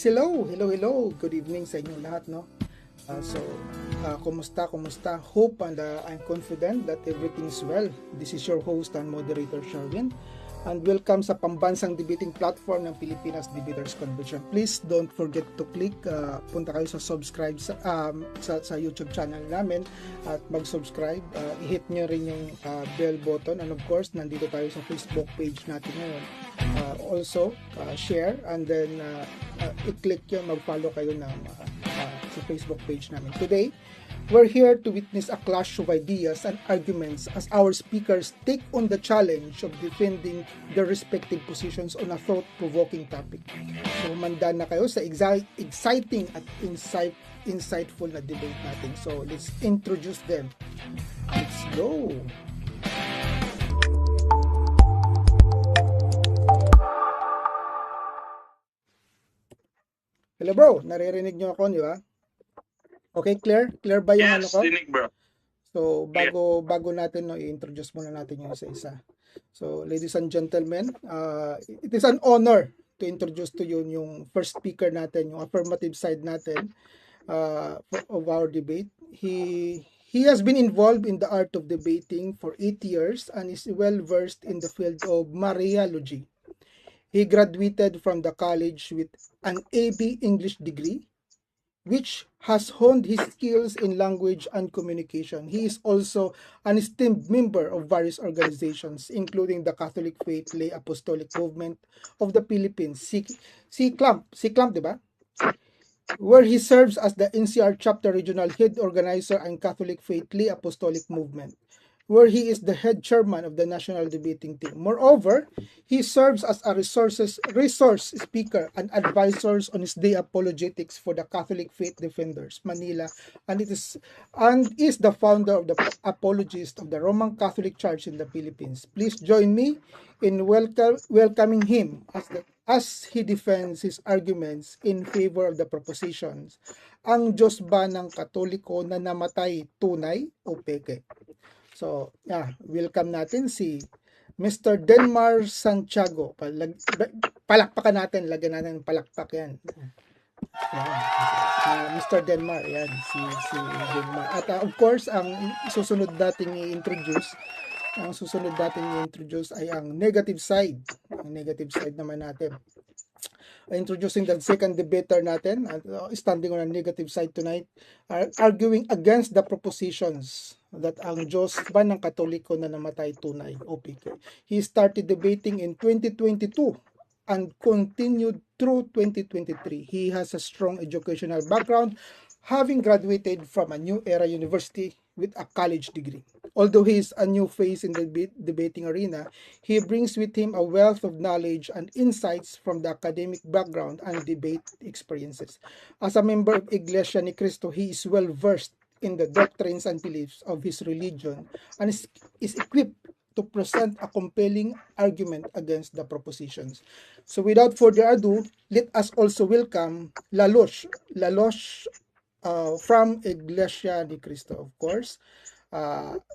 Hello. Good evening sa inyong lahat, no? Kumusta? Hope and I'm confident that everything's well. This is your host and moderator, Sherwin. And welcome sa pambansang debating platform ng Pilipinas Debaters Convention. Please don't forget to click, punta kayo sa subscribe sa YouTube channel namin at mag-subscribe. I-hit nyo rin yung bell button, and of course, nandito tayo sa Facebook page natin ngayon. Also, share, and then i-click yun, mag-follow kayo sa Facebook page namin. Today, we're here to witness a clash of ideas and arguments as our speakers take on the challenge of defending their respective positions on a thought-provoking topic. So, manda na kayo sa exciting at insightful na debate natin. So, let's introduce them. Let's go! Hello bro, naririnig nyo ako, di ba? Okay, clear? Clear ba yung ano ko? Yes, dinig bro. So, bago natin, no, i-introduce muna natin yung isa-isa. So, ladies and gentlemen, it is an honor to introduce to you yung first speaker natin, yung affirmative side natin of our debate. He has been involved in the art of debating for 8 years and is well-versed in the field of Mariology. He graduated from the college with an AB English degree, which has honed his skills in language and communication. He is also an esteemed member of various organizations, including the Catholic Faith Lay Apostolic Movement of the Philippines, CCLAMP, diba? Where he serves as the NCR Chapter Regional Head Organizer and Catholic Faith Lay Apostolic Movement, where he is the head chairman of the national debating team. Moreover, he serves as a resource speaker and advisors on his day apologetics for the Catholic Faith Defenders, Manila, and is the founder of the Apologist of the Roman Catholic Church in the Philippines. Please join me in welcoming him as he defends his arguments in favor of the propositions. Ang Diyos ba ng Katoliko na namatay tunay o peke? So, welcome natin si Mr. Denmar Santiago. Palakpakan natin, lagyan natin palakpak yan. Mr. Denmar, yan, si Denmar. At of course, ang susunod nating i-introduce ay ang negative side. Ang negative side naman natin. Introducing the second debater natin, standing on a negative side tonight, arguing against the propositions that ang Diyos ba ng Katoliko na namatay tunay o peke. He started debating in 2022 and continued through 2023. He has a strong educational background, having graduated from a New Era University with a college degree. Although he is a new face in the debating arena, he brings with him a wealth of knowledge and insights from the academic background and debate experiences. As a member of Iglesia ni Cristo, he is well versed in the doctrines and beliefs of his religion and is equipped to present a compelling argument against the propositions. So without further ado, let us also welcome Lalosh from Iglesia ni Cristo, of course.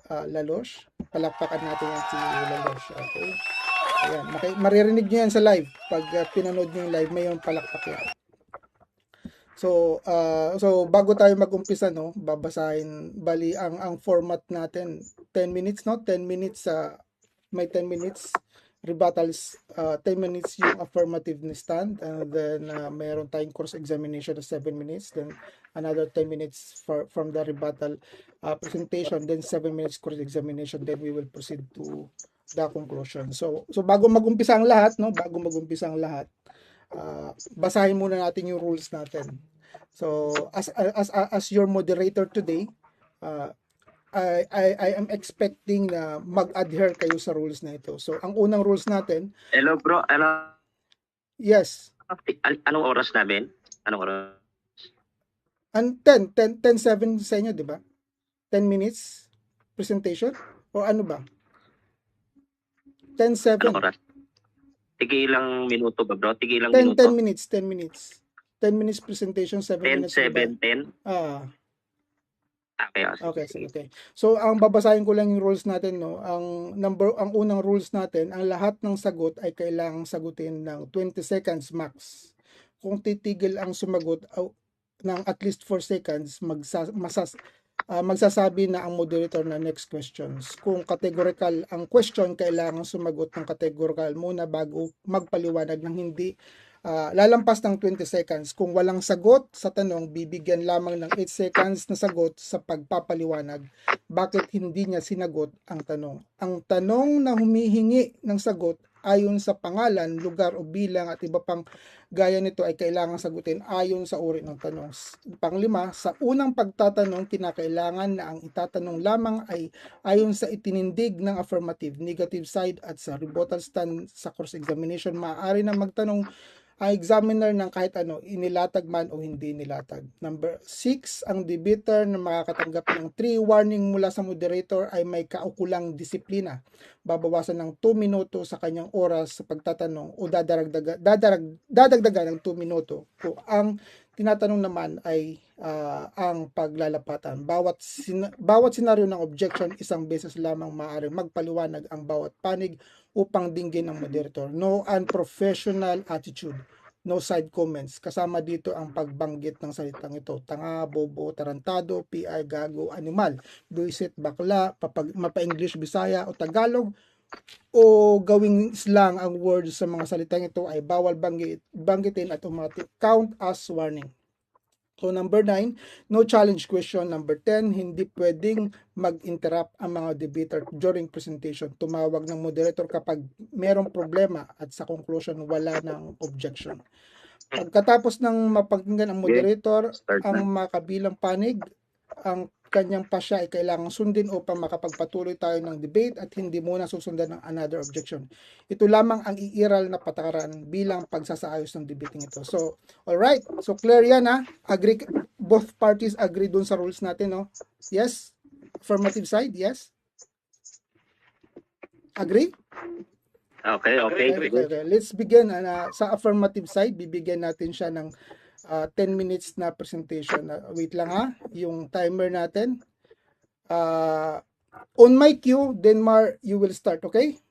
Lalosh, palakpakan natin yan si Lalosh. Okay. Ayan, maririnig nyo yan sa live. Pag pinanood nyo yung live, may yung palakpak yan. So bago tayo mag-umpisa, no, babasahin, bali ang format natin, 10 minutes, no? 10 minutes, may 10 minutes rebuttals, 10 minutes yung affirmative stand, and then mayroon tayong cross examination of 7 minutes, then another 10 minutes from the rebuttal presentation, then 7 minutes cross examination, then we will proceed to the conclusion. So bago mag-umpisa ang lahat, basahin muna natin yung rules natin. So as your moderator today, I am expecting na mag-adhere kayo sa rules na ito. So ang unang rules natin. Hello bro, ano? Yes. Anong oras namin? Anong oras? 10:7 sa inyo, di ba? 10 minutes presentation o ano ba? 10:7. Anong oras? Tigilang minuto ba bro? Tigilang 10 minuto? 10 minutes. 10 minutes presentation, 7 minutes. 10, 7, 10? Okay. So ang babasahin ko lang yung rules natin, no. Ang unang rules natin, ang lahat ng sagot ay kailangang sagutin ng 20 seconds max. kung titigil ang sumagot ng at least 4 seconds, magsasabi na ang moderator na next questions. Kung categorical ang question, kailangan sumagot ng categorical muna bago magpaliwanag ng hindi lalampas ng 20 seconds. Kung walang sagot sa tanong, bibigyan lamang ng 8 seconds na sagot sa pagpapaliwanag bakit hindi niya sinagot ang tanong. Ang tanong na humihingi ng sagot ayon sa pangalan, lugar o bilang at iba pang gaya nito ay kailangan sagutin ayon sa uri ng tanong. Panglima, sa unang pagtatanong, kinakailangan na ang itatanong lamang ay ayon sa itinindig ng affirmative, negative side at sa rebuttal stand sa course examination. Maaari na magtanong ang examiner ng kahit ano, inilatag man o hindi nilatag. Number 6, ang debater na makakatanggap ng 3 warning mula sa moderator ay may kaukulang disiplina. Babawasan ng 2 minuto sa kanyang oras sa pagtatanong o dadagdagan ng 2 minuto kung ang tinatanong naman ay ang paglalapatan. Bawat senaryo ng objection, isang beses lamang maaaring magpaliwanag ang bawat panig upang dinggin ng moderator. No unprofessional attitude. No side comments. Kasama dito ang pagbanggit ng salitang ito. Tanga, bobo, tarantado, PI, gago, animal, buisit, bakla, mapa-English, Bisaya o Tagalog o gawing slang ang words sa mga salitang ito ay bawal banggitin at automatic count as warning. So number 9, no challenge question. Number 10, hindi pwedeng mag-interrupt ang mga debater during presentation. Tumawag ng moderator kapag merong problema at sa conclusion wala ng objection. Pagkatapos ng mapakinggan ang moderator, ang makabilang panig, ang kanyang pasya ay kailangang sundin upang makapagpatuloy tayo ng debate at hindi muna susundan ng another objection. Ito lamang ang iiral na patakaran bilang pagsasaayos ng debating ito. So, alright. So, clear yan ha? Agree, both parties agree dun sa rules natin, no? Yes? Affirmative side, yes? Agree? Okay. Let's begin. Sa affirmative side, bibigyan natin siya ng 10 minutes na presentation. Wait lang ha, yung timer natin. On my cue, Denmar, you will start, okay?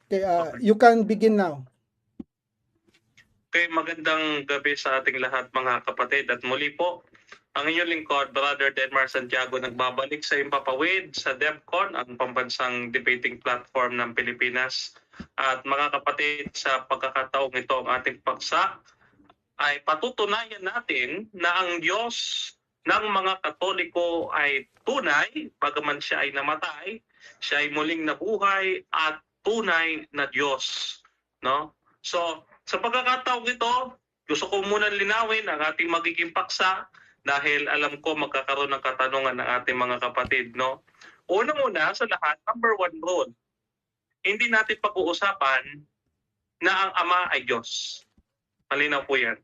Okay, you can begin now. Okay, magandang gabi sa ating lahat mga kapatid. At muli po, ang inyong lingkod, Brother Denmar Santiago, nagbabalik sa Impapawid sa DepCon, ang pambansang debating platform ng Pilipinas. At mga kapatid, sa pagkakataong ito, ang ating paksa ay patutunayan natin na ang Diyos ng mga Katoliko ay tunay, bagaman siya ay namatay, siya ay muling nabuhay at tunay na Diyos. No? So, sa pagkakataong ito, gusto ko muna linawin ang ating magiging paksa dahil alam ko magkakaroon ng katanungan ng ating mga kapatid. No? Unang-una sa lahat, number 1 rule, hindi natin pag-uusapan na ang Ama ay Diyos. Malinaw po yan.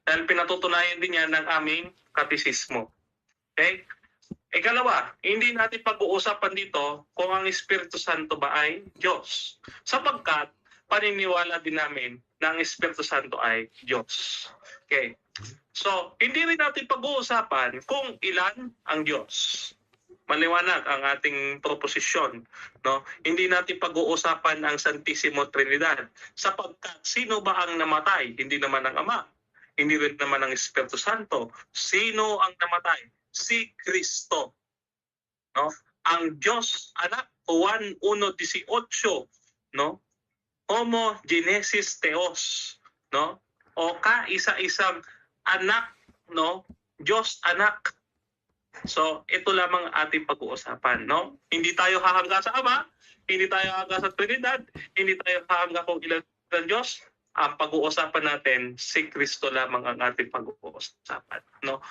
Dahil pinatutunayan din yan ng aming katisismo. Okay? Ikalawa, hindi natin pag-uusapan dito kung ang Espiritu Santo ba ay Diyos. Sapagkat paniniwala din namin na ang Espiritu Santo ay Diyos. Okay? So, hindi rin natin pag-uusapan kung ilan ang Diyos. Maliwanag ang ating proposisyon. No? Hindi natin pag-uusapan ang Santissimo Trinidad. Sapagkat sino ba ang namatay? Hindi naman ang Ama. Hindi rin naman ang Espiritu Santo. Sino ang namatay? Si Kristo. No? Ang Diyos, anak, Juan 1:18, no? Homo Genesis Theos, no? O kaisa-isang anak, no? Diyos anak. So, ito lamang ating pag-uusapan, no? Hindi tayo hahangga sa Ama, hindi tayo hahangga sa Trinidad, hindi tayo hahangga kung ilan ang Diyos. Ang pag-uusapan natin, si Kristo lamang ang ating pag-uusapan, no?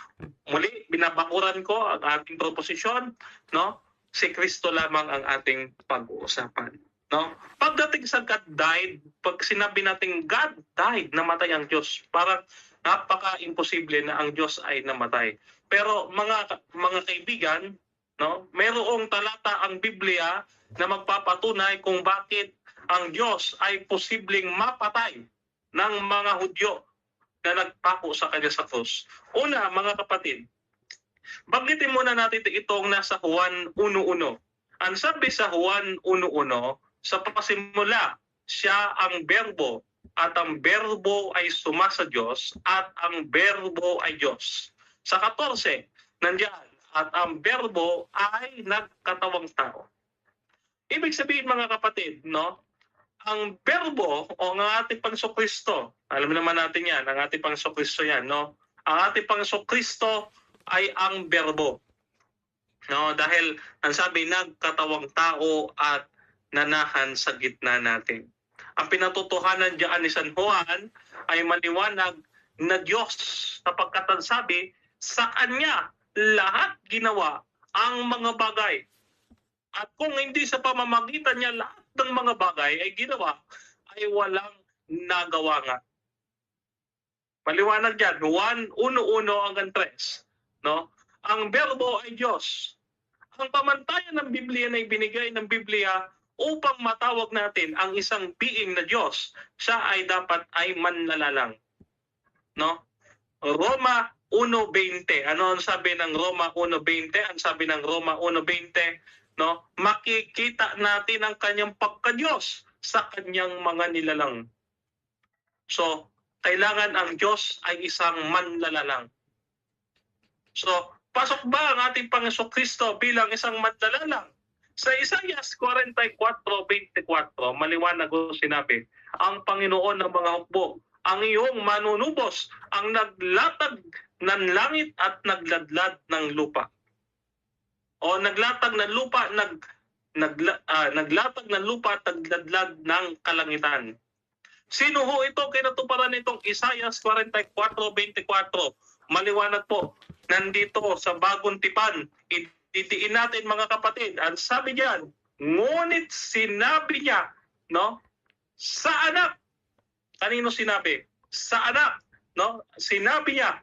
Muli, binabakuran ko ang ating proposisyon, no? Si Kristo lamang ang ating pag-uusapan, no? Pagdating sa God died, pag sinabi natin God died, namatay ang Diyos, parang napaka-imposible na ang Diyos ay namatay. Pero mga kaibigan, no? Mayroong talata ang Biblia na magpapatunay kung bakit ang Diyos ay posibleng mapatay ng mga Hudyo na nagpako sa kanya sa krus. Una, mga kapatid, banggitin muna natin itong nasa Juan 1:1. Ang sabi sa Juan 1:1, sa pasimula, siya ang berbo, at ang berbo ay sumasa Diyos at ang berbo ay Diyos. Sa 14, nandiyan, at ang berbo ay nagkatawang tao. Ibig sabihin mga kapatid, no? Ang berbo o ang ating Panginoon, alam naman natin yan, ang ating Panginoon yan, no? Ang ating Panginoon ay ang berbo. No, dahil ang sabi nagkatawang tao at nanahan sa gitna natin. Ang pinatotohanan diyan ni San Juan ay maliwanag na Diyos, sapagkat ang sabi sa kanya lahat ginawa ang mga bagay. At kung hindi sa pamamagitan niya lahat ng mga bagay ay ginawa, ay walang nagawa nga. Maliwanag diyan, Juan 1:1 hanggang 3, no? Ang berbo ay Diyos. Ang pamantayan ng Biblia na ibinigay ng Biblia upang matawag natin ang isang being na Diyos, siya ay dapat ay manlalalang. No? Roma 1:20. Ano ang sabi ng Roma 1:20? Ang sabi ng Roma 1:20, no? Makikita natin ang kanyang pagka-Diyos sa kanyang mga nilalang. So, kailangan ang Diyos ay isang manlalalang. So, pasok ba ang ating Panginoon Kristo bilang isang manlalalang? Sa Isaias 44:24, maliwanag ko sinabi, ang Panginoon ng mga hukbo, ang iyong manunubos, ang naglatag ng langit at nagladlad ng lupa. O naglatag ng lupa, naglatag ng lupa at nagladlad ng kalangitan. Sino ho ito? Kinatuparan itong Isaias 44:24. Maliwanag po, nandito sa bagong tipan, ititiin natin mga kapatid. Ang sabi diyan, ngunit sinabi niya, no? Sa anak. Kanino sinabi? Sa anak, no? Sinabi niya,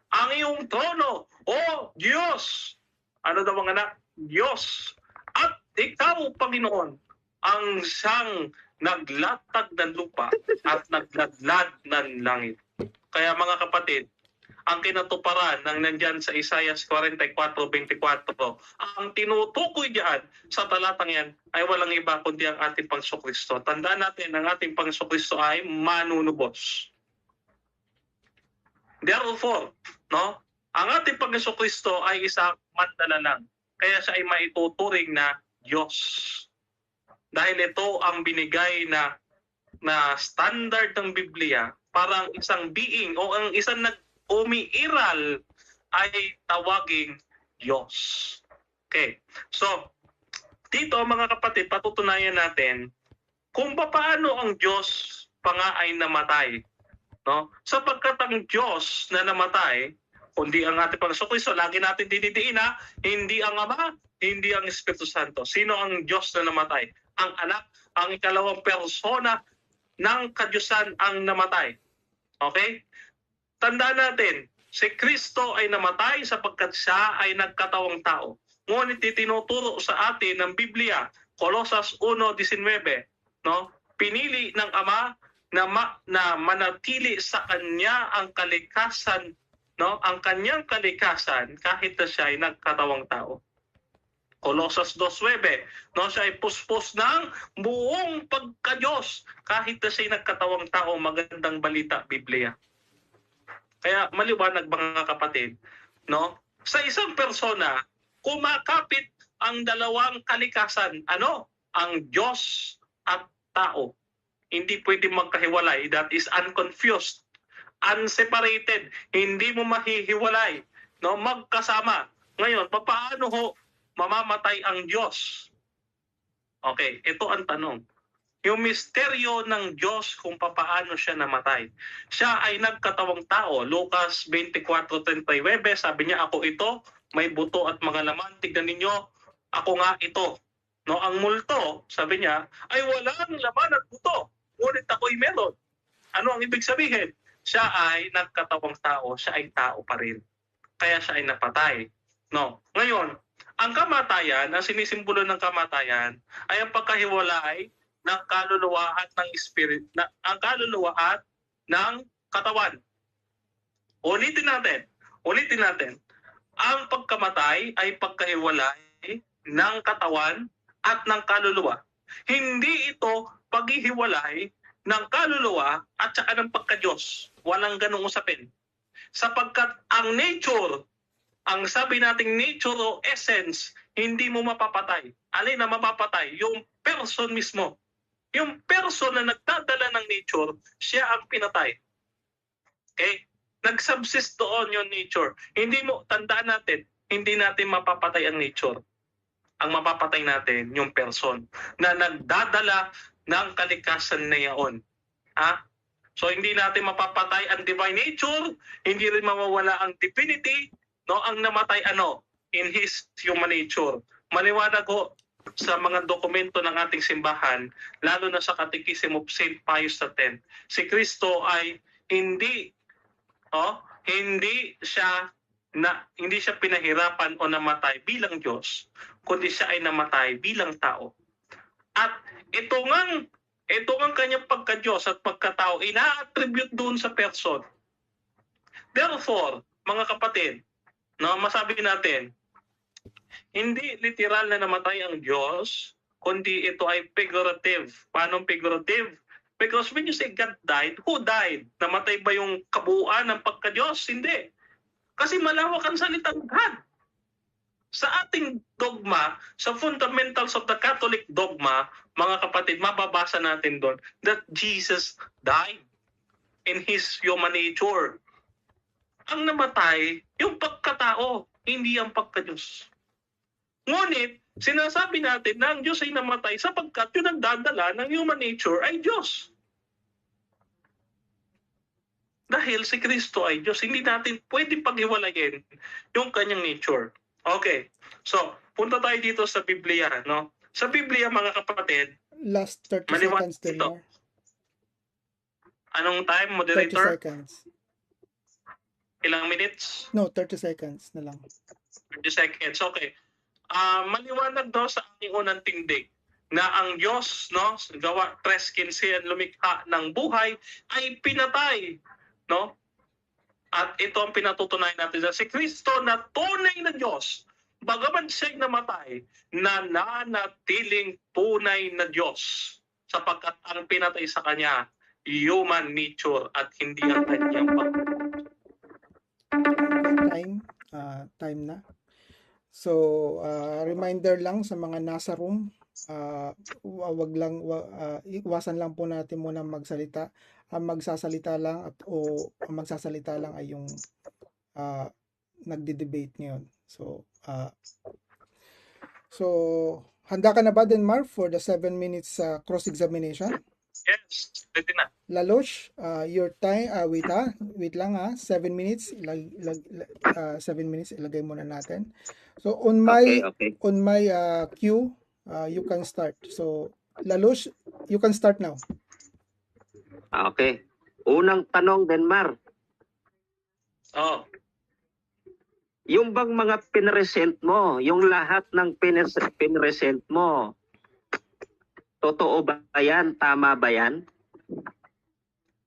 ang iyong trono, o Diyos. Ano daw ang anak? Diyos. At ikaw, Panginoon, ang siyang naglatag ng lupa at nagladlad ng langit. Kaya mga kapatid, ang kinatuparan ng nandyan sa Isaias 44:24, ang tinutukoy diyan sa talatang yan ay walang iba kundi ang ating Panginoon Kristo. Tandaan natin, ang ating Panginoon Kristo ay manunubos. Therefore, no, ang ating Panginoon Kristo ay isang manlalalang. Kaya siya ay maituturing na Diyos. Dahil ito ang binigay na standard ng Biblia, parang isang being o ang isang umiiral ay tawaging Diyos. Okay. So, dito mga kapatid, patutunayan natin kung paano ang Diyos pa nga ay namatay. No? Sapagkat ang Diyos na namatay, kundi ang ating Panginoon Kristo, lagi natin dididiin ha, hindi ang Ama, hindi ang Espiritu Santo. Sino ang Diyos na namatay? Ang anak, ang ikalawang persona ng kadyusan ang namatay. Okay? Tandaan natin, si Kristo ay namatay sapagkat siya ay nagkatawang tao. Ngunit itinuturo sa atin ng Biblia, Colosas 1:19, no? Pinili ng Ama na manatili sa kanya ang kalikasan, no? Ang kanyang kalikasan kahit na siya ay nagkatawang tao. Colosas 2:9, no, siya ay puspos ng buong pagka-Diyos kahit na siya ay nagkatawang tao. Magandang balita, Biblia. Kaya maliwanag mga kapatid, no, sa isang persona kumakapit ang dalawang kalikasan, ano, ang Diyos at tao. Hindi pwede magkahiwalay. That is unconfused, unseparated. Hindi mo mahihiwalay, no, magkasama. Ngayon, paano ho mamamatay ang Diyos? Okay, ito ang tanong. Yung misteryo ng Diyos kung paano siya namatay. Siya ay nagkatawang tao. Lucas 24:39, sabi niya, ako ito, may buto at mga laman. Tignan ninyo, ako nga ito. No, ang multo, sabi niya, ay walang laman at buto. Ngunit ako'y meron. Ano ang ibig sabihin? Siya ay nagkatawang tao. Siya ay tao pa rin. Kaya siya ay napatay. No. Ngayon, ang kamatayan, ang sinisimbolo ng kamatayan, ay ang pagkahiwalay ng kaluluwa at ng spirit, ang kaluluwa at ng katawan. Ulitin natin. Ang pagkamatay ay pagkahiwalay ng katawan at ng kaluluwa. Hindi ito paghihiwalay ng kaluluwa at saka ng pagka-Diyos. Walang ganung usapin. Sapagkat ang nature, ang sabi nating nature o essence, hindi mo mapapatay. Alin na mapapatay? Yung person mismo. Yung person na nagdadala ng nature, siya ang pinatay. Okay? Nag-subsist doon yung nature. Hindi mo, tandaan natin, hindi natin mapapatay ang nature. Ang mapapatay natin, yung person na nagdadala ng kalikasan na yaon. Ha? So hindi natin mapapatay ang divine nature, hindi rin mawawala ang divinity, no? Ang namatay in his human nature. Maliwanag ko sa mga dokumento ng ating simbahan, lalo na sa Catechism of St. Pius X, si Kristo ay hindi siya pinahirapan o namatay bilang Diyos, kundi siya ay namatay bilang tao. At ito ngang kanyang pagka-Diyos at pagkatao, ina-attribute doon sa person. Therefore, mga kapatid, no, masabi natin, hindi literal na namatay ang Diyos, kundi ito ay figurative. Paano figurative? Because when you say God died, who died? Namatay ba yung kabuuan ng pagka-Diyos? Hindi. Kasi malawak ang salitang God. Sa ating dogma, sa fundamentals of the Catholic dogma, mga kapatid, mababasa natin doon that Jesus died in his human nature. Ang namatay, yung pagkatao, hindi ang pagka-Diyos. Ngunit, sinasabi natin na ang Diyos ay namatay sapagkat yung nagdadala ng human nature ay Diyos. Dahil si Kristo ay Diyos, hindi natin pwede paghiwalayin yung kanyang nature. Okay, so punta tayo dito sa Biblia. No? Sa Biblia, mga kapatid, Last 30 maliwanag seconds, Delmar. Anong time, 30 moderator? seconds. Ilang minutes? No, 30 seconds na lang. 30 seconds, okay. Maliwanag daw sa aking unang tindig na ang Diyos, no, gawa 3:15 ang lumikha ng buhay ay pinatay, no? At ito ang pinatutunayan natin sa si Kristo na tunay na Diyos, bagaman siya'y namatay, nananatiling tunay na Diyos sapagkat ang pinatay sa kanya human nature at hindi ang kanyang Time na. So, reminder lang sa mga nasa room, iwasan lang po natin muna magsalita. Ang magsasalita lang ay yung nagde-debate ngayon. So, handa ka na ba, Denmar, for the 7 minutes cross-examination? Yes, ready na. Lalosh, your time, wait lang 7 minutes, 7 minutes ilagay muna natin. So on my cue, you can start. So Lalosh, you can start now. Okay. Unang tanong, Denmar. Yung bang mga pinresent mo, yung lahat ng pinresent mo, totoo ba yan? Tama ba yan?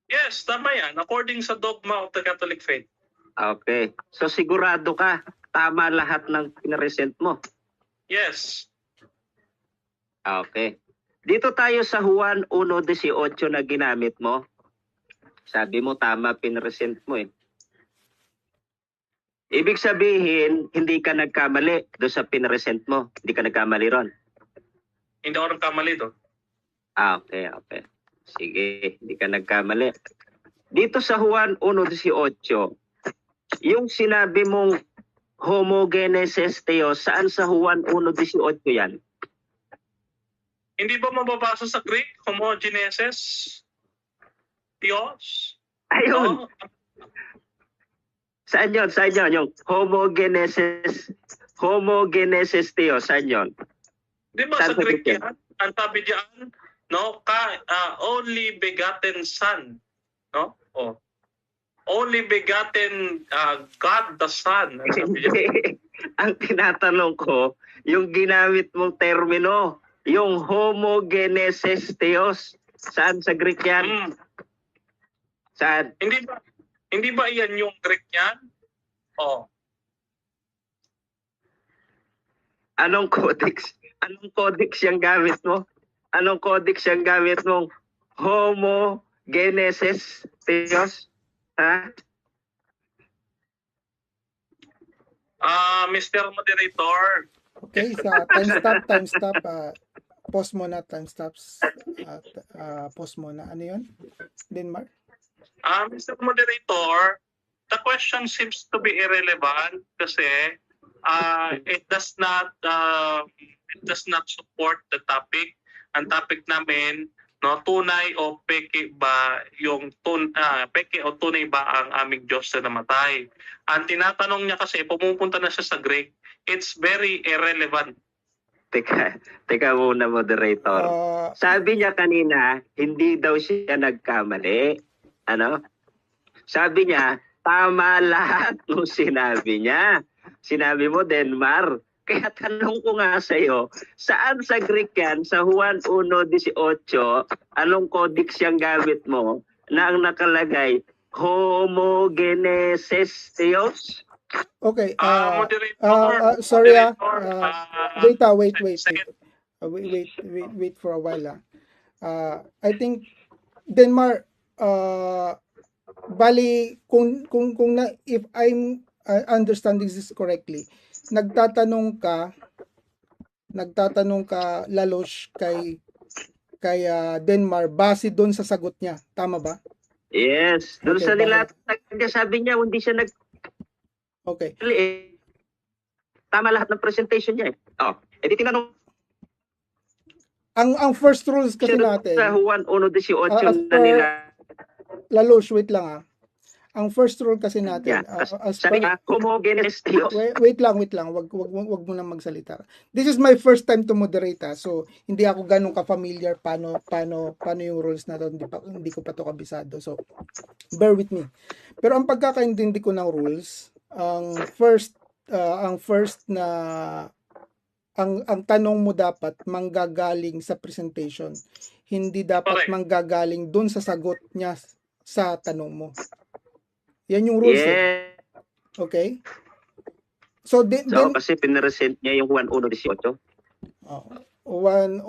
Yes, tama yan. According sa dogma of the Catholic faith. Okay. So sigurado ka, tama lahat ng pinresent mo? Yes. Okay. Dito tayo sa Juan 1:18 na ginamit mo. Sabi mo tama pinresent mo eh. Ibig sabihin, hindi ka nagkamali doon sa pinresent mo. Hindi ka nagkamali ron. Hindi ako nagkamali doon. Okay. Sige, hindi ka nagkamali. Dito sa Juan 1:18, yung sinabi mong homogenesis theos, saan sa Juan 1:18 yan? Hindi ba mababasa sa Greek, homogenesis theos? Ayun. Saan yun? Yung homogenesis theos, saan yun? Di ba sa Greek yan? Ang sabi diyan, no, only begotten Son, no? Only begotten God the Son. Ang tinatanong ko, yung ginamit mong termino, yung homogenesis theos, saan sa Greek yan? Saan? Hindi ba iyan yung Greek yan? Anong codex yung gamit mo? Anong codex yung gamit mong homogenesis theos? Ha? Mr. Moderator, Okay, sa time stop, pause muna, time stops, pause muna. Ano yun, Denmark? Mr. Moderator, the question seems to be irrelevant kasi it does not support the topic. Ang topic namin, no, tunay o peke ba yung peke o tunay ba ang aming Diyos na namatay? Ang tinatanong niya kasi pumupunta na siya sa Greek, it's very irrelevant. Teka muna, moderator. Sabi niya kanina, hindi daw siya nagkamali. Ano? Sabi niya, tama lahat ng sinabi niya. Sinabi mo, Denmark. Kaya tanong ko nga sa iyo, saan sa Greek yan, sa Juan 1:18, anong codex yung gamit mo na ang nakalagay, homogenesis theos? Okay, Moderator, sorry, moderator, wait. second- Wait for a while. I think Denmark, bali kung if I'm understanding this correctly, nagtatanong ka Lalosh kay Denmark base doon sa sagot niya, tama ba? Yes, doon Okay, sa nilatag niya, sabi niya hindi siya Okay. Tama lahat ng presentation niya. Edi tinanong Ang first rules kasi siya natin, sa Juan 1:18 as na per- nila. Lalosh, wait lang. Ang first rule kasi natin, as Sabi per, niya, homogeneous theos. wait lang. Wag mo nang magsalita. This is my first time to moderate, so hindi ako ganun ka-familiar paano yung rules na to. Hindi ko pa to kabisado. So bear with me. Pero ang pagkakaintindi ko ng rules, ang first na ang tanong mo dapat manggagaling sa presentation. Hindi dapat Correct. manggagaling doon sa sagot niya sa tanong mo. Yan yung rules. Yeah. Okay? So, Kasi pinresent niya yung Juan 1:18. 1:18.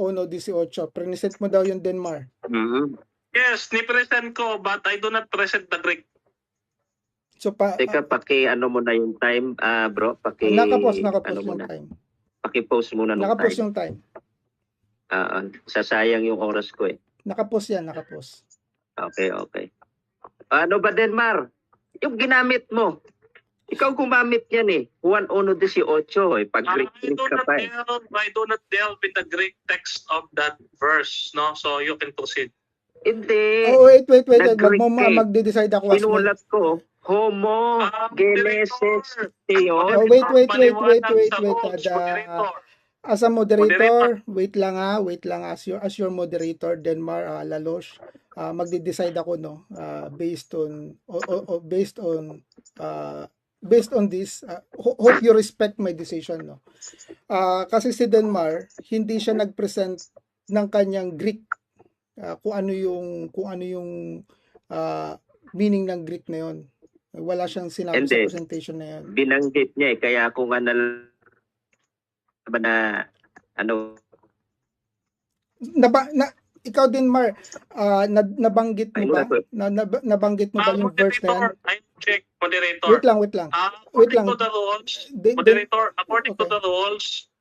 Present mo daw yung Denmark. Mm-hmm. Yes, ni-present ko, but I do not present the Greek. So, Teka, ano mo na yung time, bro? nakapos ano yung muna? time. Paki-post muna ng Nakapos time. yung time. Sasayang yung oras ko eh. Nakapos yan. Okay. Ano ba, Denmark? Yung ginamit mo. Ikaw gumamit yan eh. Juan 1:18 eh. Pag Greek ka pa eh. I do not delve in the Greek text of that verse, no? So you can proceed. Hindi. Wait. Nag-Greek Magde-decide ako. Sinulat ko, homogenesis theos. Wait. Moderator. As a moderator, wait lang as your moderator, Denmark, Lalosh, magde-decide ako, no, based on this. Hope you respect my decision, no. Kasi si Denmark, hindi siya nag-present ng kanyang Greek, kung ano yung meaning ng Greek na yon. Wala siyang sinabi sa presentation na yon. Binanggit niya eh, kaya kung ano ikaw din, Mar, nabanggit mo ba? Nabanggit mo ba yung verse na yan? I check, moderator. Wait lang. According to the rules, moderator, according to okay. the rules,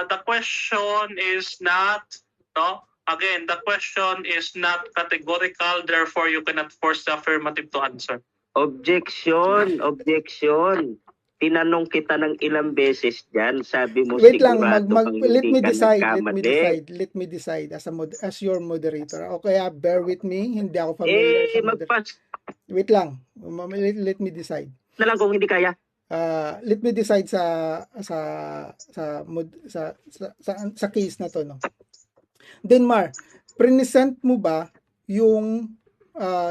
the question is not, no? Again, the question is not categorical, therefore you cannot force the affirmative to answer. Objection. Tinanong kita ng ilang beses dyan, sabi mo wait lang, let me decide as your moderator. Okay, bear with me, hindi ako familiar sa moderator. Wait lang, let me decide. Na lang kung hindi kaya. Let me decide sa case na to, no. Denmark, present mo ba yung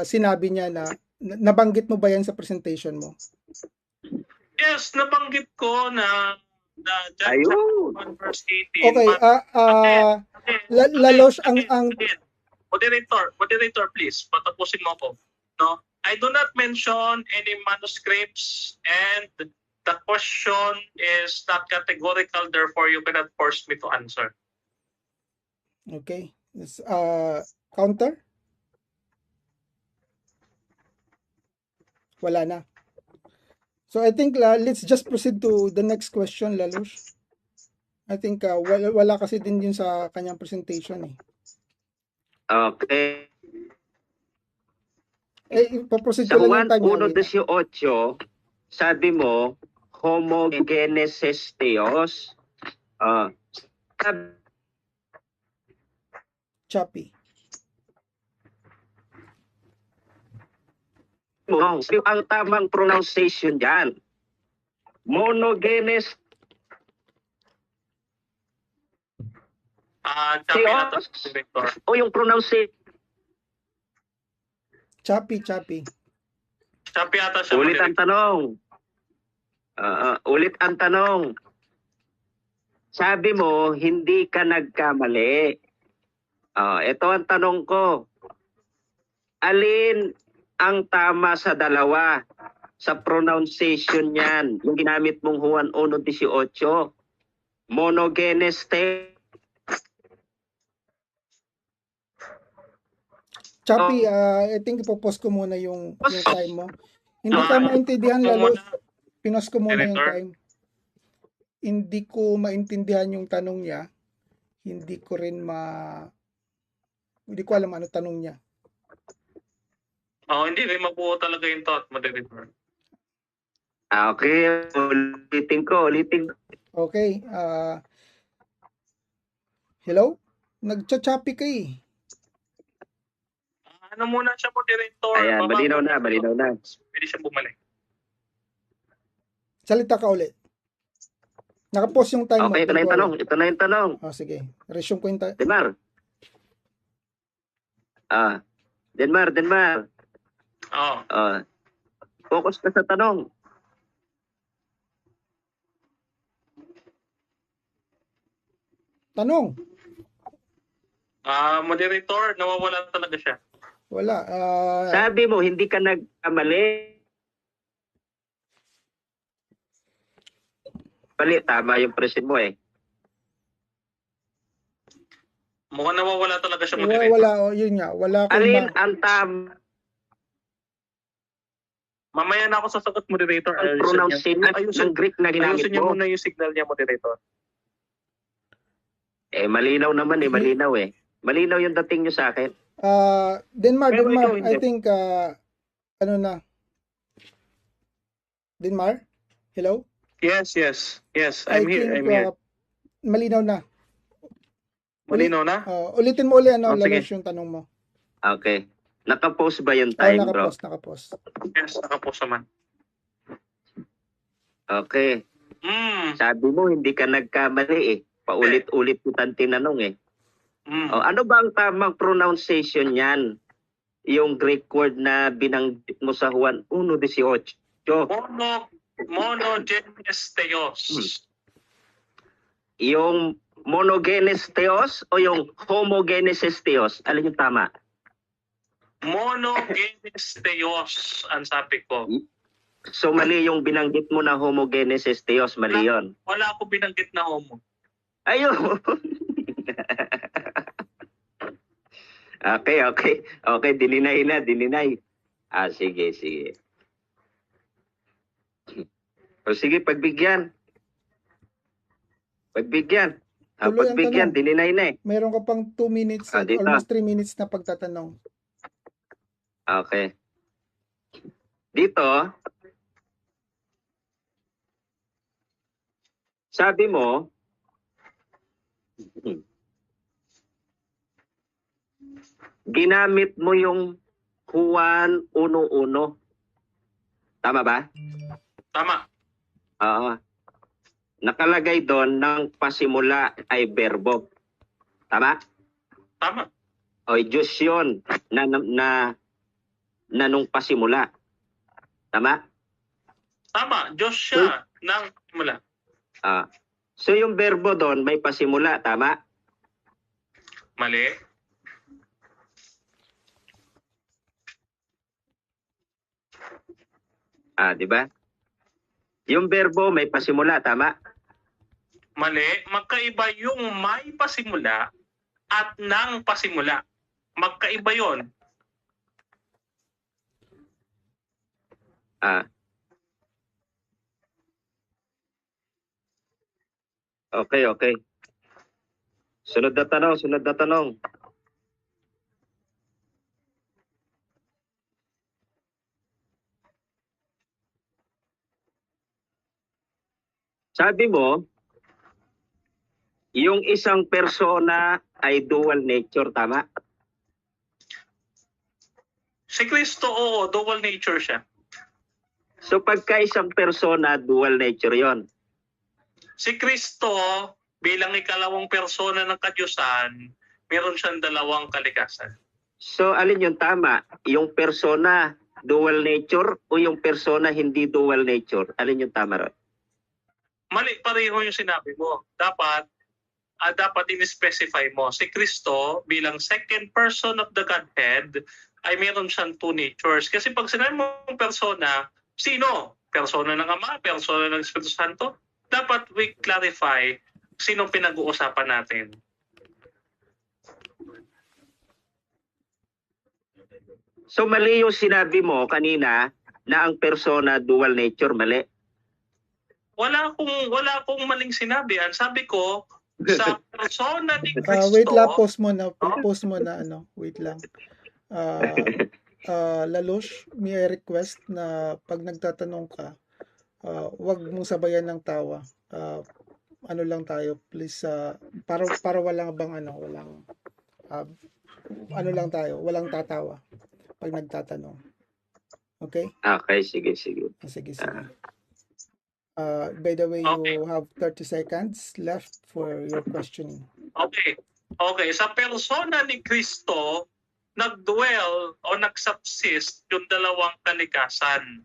sinabi niya na nabanggit mo ba yan sa presentation mo? Yes, nabanggit ko na John 1 verse 18. Okay, Lalosh, ang moderator, please, patapusin mo ko. No, I do not mention any manuscripts, and the question is not categorical, therefore you cannot force me to answer. Okay. Counter? Wala na. So I think let's just proceed to the next question, Lalush. I think wala kasi din yun sa kanyang presentation eh. Okay. Ipaproceed Sa ko lang Juan yung time 1:18, sabi mo, homogenesis theos. Choppy. Ang tamang pronunciation dyan. Monogenes theos o yung pronunciation. Choppy. Choppy ata siya. Ulit ang tanong. Ulit ang tanong. Sabi mo, hindi ka nagkamali. Ito ang tanong ko. Alin ang tama sa dalawa? Sa pronunciation niyan. Yung ginamit mong Juan 1:18. Monogenes theos. Choppy, I think ipopost ko muna yung time mo. Hindi ka maintindihan, Lalo. Pinost ko muna yung time. Hindi ko maintindihan yung tanong niya. Hindi ko alam ano tanong niya. Hindi rin mabuo talaga yung thought, moderator. Okay, ulitin ko. Okay. Hello? Nagcha-choppy ka eh. Ano muna siya, moderator? Ayan, malinaw na. Pwede siya bumalik. Salita ka ulit. Nakapost yung time mo. Okay, ito na yung tanong. Sige. Resume ko yung time. Denmar. Denmar. Focus ka sa tanong. Tanong. Moderator, nawawala talaga siya. Wala. Sabi mo, hindi ka nagkamali. Tama yung present mo eh. Mukhang nawawala talaga siya, moderator. Wala, yun nga. Wala akong Alin ang tama? Mamaya na ako sasagot, moderator. Pronunciation ng Greek na ginamit ayusin niyo mo. muna yung signal niya, moderator. Malinaw naman eh. Malinaw yung dating nyo sa akin. Denmar, ikaw, I think, Denmar? Hello? Yes. I'm here. Malinaw na. Malinaw na? Ulitin mo ulit, sige. Lalos yung tanong mo. Okay. Nakapost ba yung time, bro? Nakapost. Yes, nakapost naman. Okay. Sabi mo, hindi ka nagkamali eh. Paulit-ulit kitang tinanong eh. Ano ba ang tamang pronunciation niyan? Yung Greek word na binanggit mo sa Juan 1:18. Monogenes theos. Yung monogenes theos o yung homogenesis theos? Alin yung tama? Monogenes theos, ang sabi ko. So mali yung binanggit mo na homogenesis theos, mali yun. Wala ako binanggit na homo. Ayun. Okay, dininay. Sige. O sige, pagbigyan. Pagbigyan, dininay na eh. Meron ka pang 2 minutes, almost 3 minutes na pagtatanong. Okay. Dito, sabi mo, ginamit mo yung Juan 1:1. Tama ba? Tama. Nakalagay doon ng pasimula ay verbo. Tama? Tama. O Diyos yun na nung pasimula. Tama? Tama. Diyos siya ng pasimula. So yung verbo doon may pasimula. Tama? Mali. Di ba? Yung verbo may pasimula, tama? Mali. Magkaiba yung may pasimula at nang pasimula. Magkaiba yon. Okay. Sunod na tanong. Sabi mo, yung isang persona ay dual nature, tama? Si Kristo, oo, dual nature siya. So pagka isang persona, dual nature yon. Si Kristo, bilang ikalawang persona ng Kadyusan, meron siyang dalawang kalikasan. So alin yung tama? Yung persona dual nature o yung persona hindi dual nature? Alin yung tama ron? Mali, pareho yung sinabi mo. Dapat in-specify mo. Si Kristo, bilang second person of the Godhead, ay meron siyang two natures. Kasi pag sinabi mo persona, sino? Persona ng Ama, persona ng Espiritu Santo? Dapat we clarify sino pinag-uusapan natin. So mali yung sinabi mo kanina na ang persona dual nature, mali? Wala akong maling sinabi. Ang sabi ko, sa persona ni Kristo... wait lang, pause mo na. Wait lang. Lalosh, may request na pag nagtatanong ka, wag mong sabayan ng tawa. Ano lang tayo, please, para walang lang tayo, walang tatawa pag nagtatanong. Okay? Okay, sige. Sige. By the way, Okay. you have 30 seconds left for your questioning. Okay. Sa persona ni Kristo, nag-dwell o nag-subsist yung dalawang kalikasan.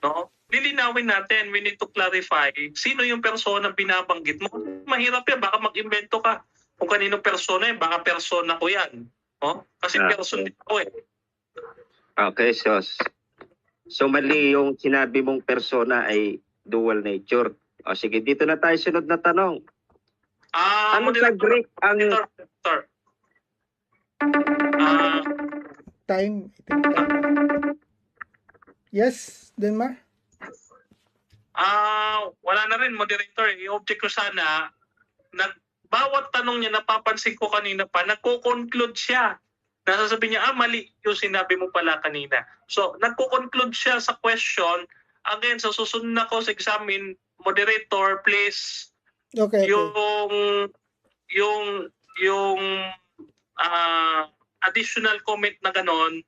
No? Lilinawin natin, we need to clarify sino yung persona binabanggit mo. Mahirap yan, baka mag-invento ka. Kung kanino persona yan, baka persona ko yan. No? Kasi person din ako eh. Okay, so mali yung sinabi mong persona ay dual nature. O sige, dito na tayo sunod na tanong. Ano sa Greek ang... Time. Yes, Denmar? Wala na rin, moderator. I-object ko sana, bawat tanong niya, napapansin ko kanina pa, nagko-conclude siya. Nasasabi niya, mali yung sinabi mo pala kanina. So, nagko-conclude siya sa question. Again, sa susunod na ko sa examine, moderator, please, Okay. yung additional comment na ganon,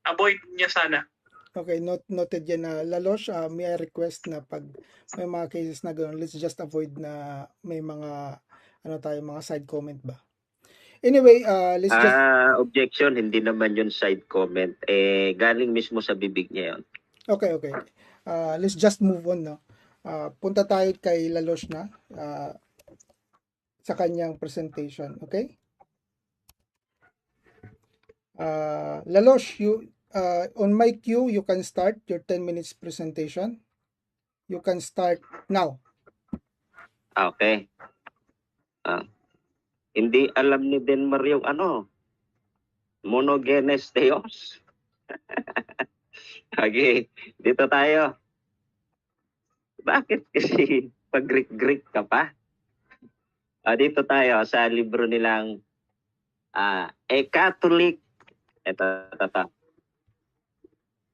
avoid niya sana. Okay, noted yan na. Lalosh, may I request na pag may mga cases na gano'n, let's just avoid na may mga mga side comment ba. Anyway, let's just... Objection, hindi naman yun side comment. Galing mismo sa bibig niya yun. Okay. Let's just move on, no? Punta tayo kay Lalosh na sa kanyang presentation, okay? Lalosh, on my cue, you can start your 10 minutes presentation. You can start now. Okay. Hindi alam ni Denmar yung monogenes theos. Okay, dito tayo. Bakit kasi pag-Greek ka pa? Dito tayo sa libro nilang A Catholic. Ito.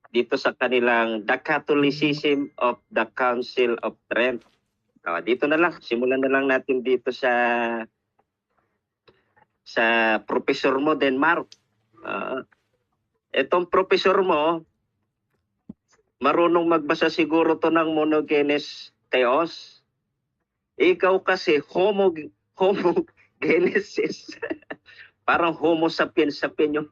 Dito sa kanilang The Catholicism of the Council of Trent. Dito na lang. Simulan na lang natin dito sa professor mo, Denmark. Itong professor mo, marunong magbasa siguro to ng monogenes theos. Ikaw kasi homogenesis. Parang homo sapiens yung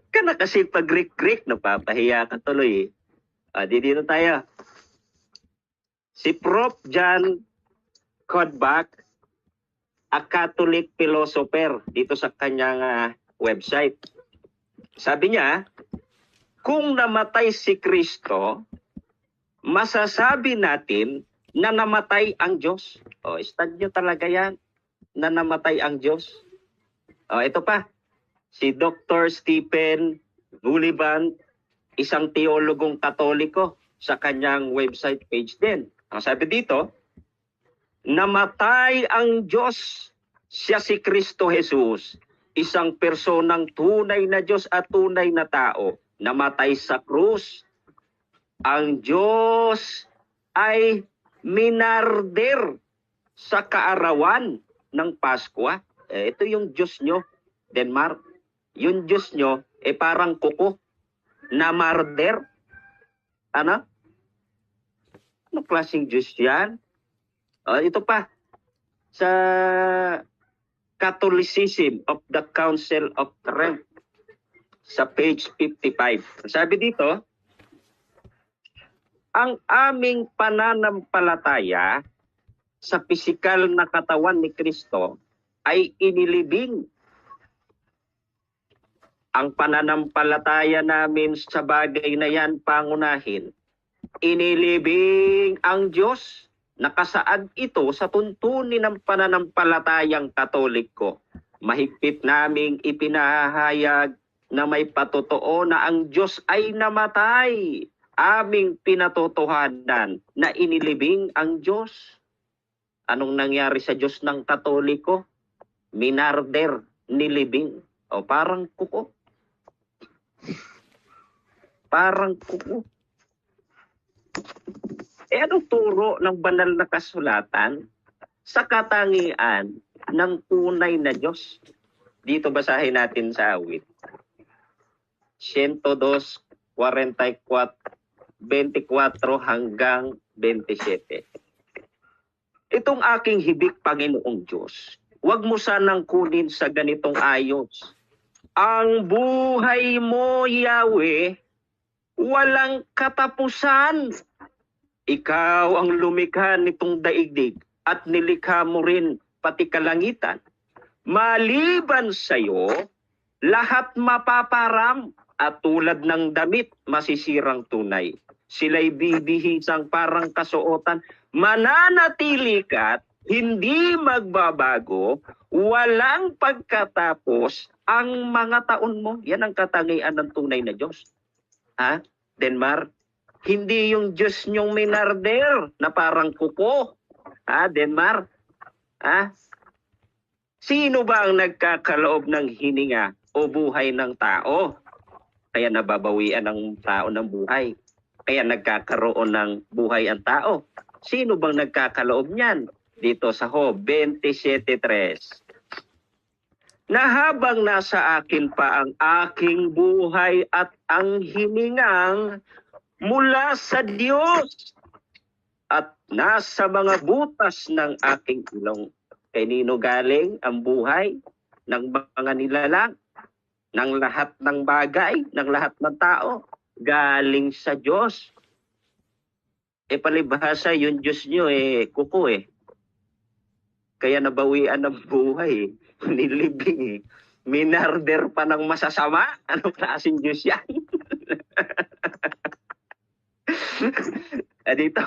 ka na kasi pag Greek, napapahiya ka tuloy. Dito tayo. Si Prof. John Kodbach, a Catholic philosopher, dito sa kanyang website. Sabi niya, kung namatay si Kristo, masasabi natin na namatay ang Diyos. Estadyo talaga yan. na namatay ang Diyos? Ito pa, si Dr. Stephen Guliban, isang teologong Katoliko, sa kanyang website page din. Ang sabi dito, namatay ang Diyos, siya si Kristo Jesus, isang personang tunay na Diyos at tunay na tao, namatay sa krus. Ang Diyos ay minarder sa kaarawan ng Pasko. Ito yung Diyos nyo, Denmark. Yung Diyos nyo, parang kuko na marder. Ano? Anong klaseng Diyos yan? Ito pa, sa Catholicism of the Council of Trent, sa page 55. Sabi dito, ang aming pananampalataya sa pisikal na katawan ni Kristo ay inilibing. Ang pananampalataya namin sa bagay na yan, pangunahin, inilibing ang Diyos. Nakasaad ito sa tuntunin ng pananampalatayang Katoliko. Mahigpit naming ipinahayag na may patotoo na ang Diyos ay namatay. Aming pinatotohanan na inilibing ang Diyos. Anong nangyari sa Diyos ng Katoliko? Minarder, nilibing. Parang kuko. Parang kuko. Anong turo ng banal na kasulatan sa katangian ng tunay na Diyos? Dito basahin natin sa awit. 102:24 hanggang 27. Itong aking hibik, Panginoong Diyos, huwag mo sanang kunin sa ganitong ayos. Ang buhay mo, Yahweh, walang katapusan. Ikaw ang lumikha nitong daigdig at nilikha mo rin pati kalangitan. Maliban sa iyo, lahat mapaparam at tulad ng damit masisirang tunay. Sila'y bibihisang parang kasuotan, mananatili ka't hindi magbabago, walang pagkatapos ang mga taon mo. Yan ang katangian ng tunay na Diyos. Denmark? Hindi yung Diyos nyong minarder na parang kuko. Denmark? Sino ba ang nagkakaloob ng hininga o buhay ng tao? Kaya nababawian ng tao ng buhay. Kaya nagkakaroon ng buhay ang tao. Sino bang nagkakaloob niyan? Dito sa Job 27:3. Na habang nasa akin pa ang aking buhay at ang hiningang mula sa Diyos at nasa mga butas ng aking ilong. Kanino galing ang buhay ng mga nilalang, ng lahat ng bagay, ng lahat ng tao? Galing sa Diyos. Palibhasa yung Diyos nyo kuko Kaya nabawian ng buhay nilibing minarder pa ng masasama. Anong klaseng Diyos yan? Dito,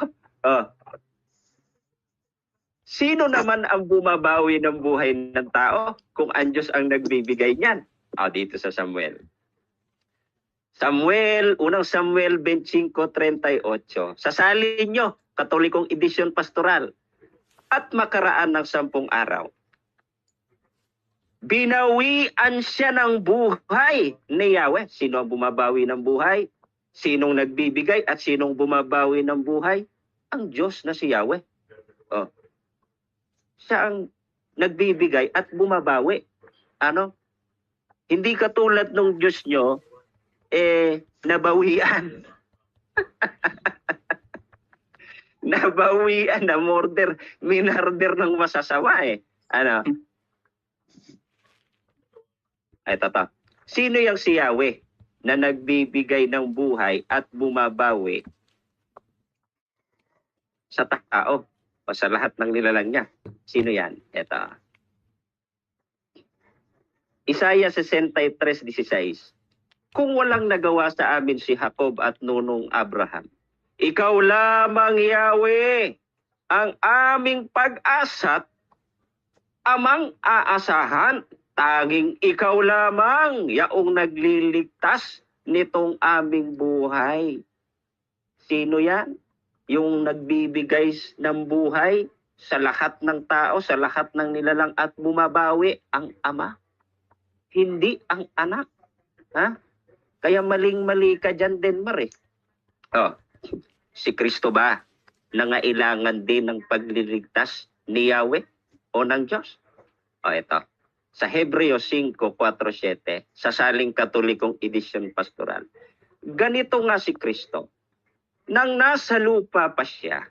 sino naman ang bumabawi ng buhay ng tao kung ang Diyos ang nagbibigay niyan? Dito sa Samuel. Unang Samuel 25:38. Sasalin nyo, Katolikong edisyon pastoral. At makaraan ng 10 araw, binawian siya ng buhay ni Yahweh. Sino ang bumabawi ng buhay? Sinong nagbibigay at sinong bumabawi ng buhay? Ang Diyos na si Yahweh. Siya ang nagbibigay at bumabawi. Hindi katulad ng Diyos nyo, nabawian. Nabawian na minarder ng masasama Ito. Sino yung si Yahweh na nagbibigay ng buhay at bumabawi sa tao o sa lahat ng nilalang niya? Sino yan? Ito. Isaiah 63:16. Kung walang nagawa sa amin si Jacob at nunong Abraham, ikaw lamang, Yahweh, ang aming pag-asa't amang aasahan, tanging ikaw lamang yaong nagliligtas nitong aming buhay. Sino yan? Yung nagbibigay ng buhay sa lahat ng tao, sa lahat ng nilalang at bumabawi ang Ama. Hindi ang anak. Ha? Kaya maling-mali ka dyan, Denmar eh. Oh, si Kristo ba nangailangan din ng pagliligtas ni Yahweh o ng Diyos? O ito, sa Hebreo 5:4-7, sa Saling Katolikong Edisyon Pastoral. Ganito nga si Kristo. Nang nasa lupa pa siya,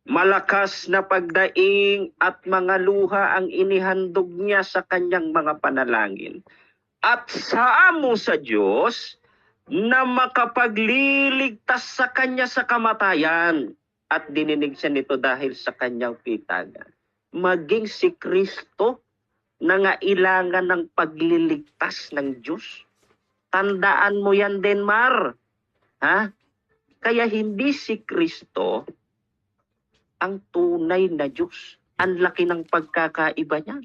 malakas na pagdaing at mga luha ang inihandog niya sa kanyang mga panalangin. At saamo sa Diyos na makapagliligtas sa kanya sa kamatayan. At dininig siya nito dahil sa kanyang pitagan. Maging si Kristo nangailangan ng pagliligtas ng Diyos. Tandaan mo yan, Denmar. Ha? Kaya hindi si Kristo ang tunay na Diyos. Ang laki ng pagkakaiba niya.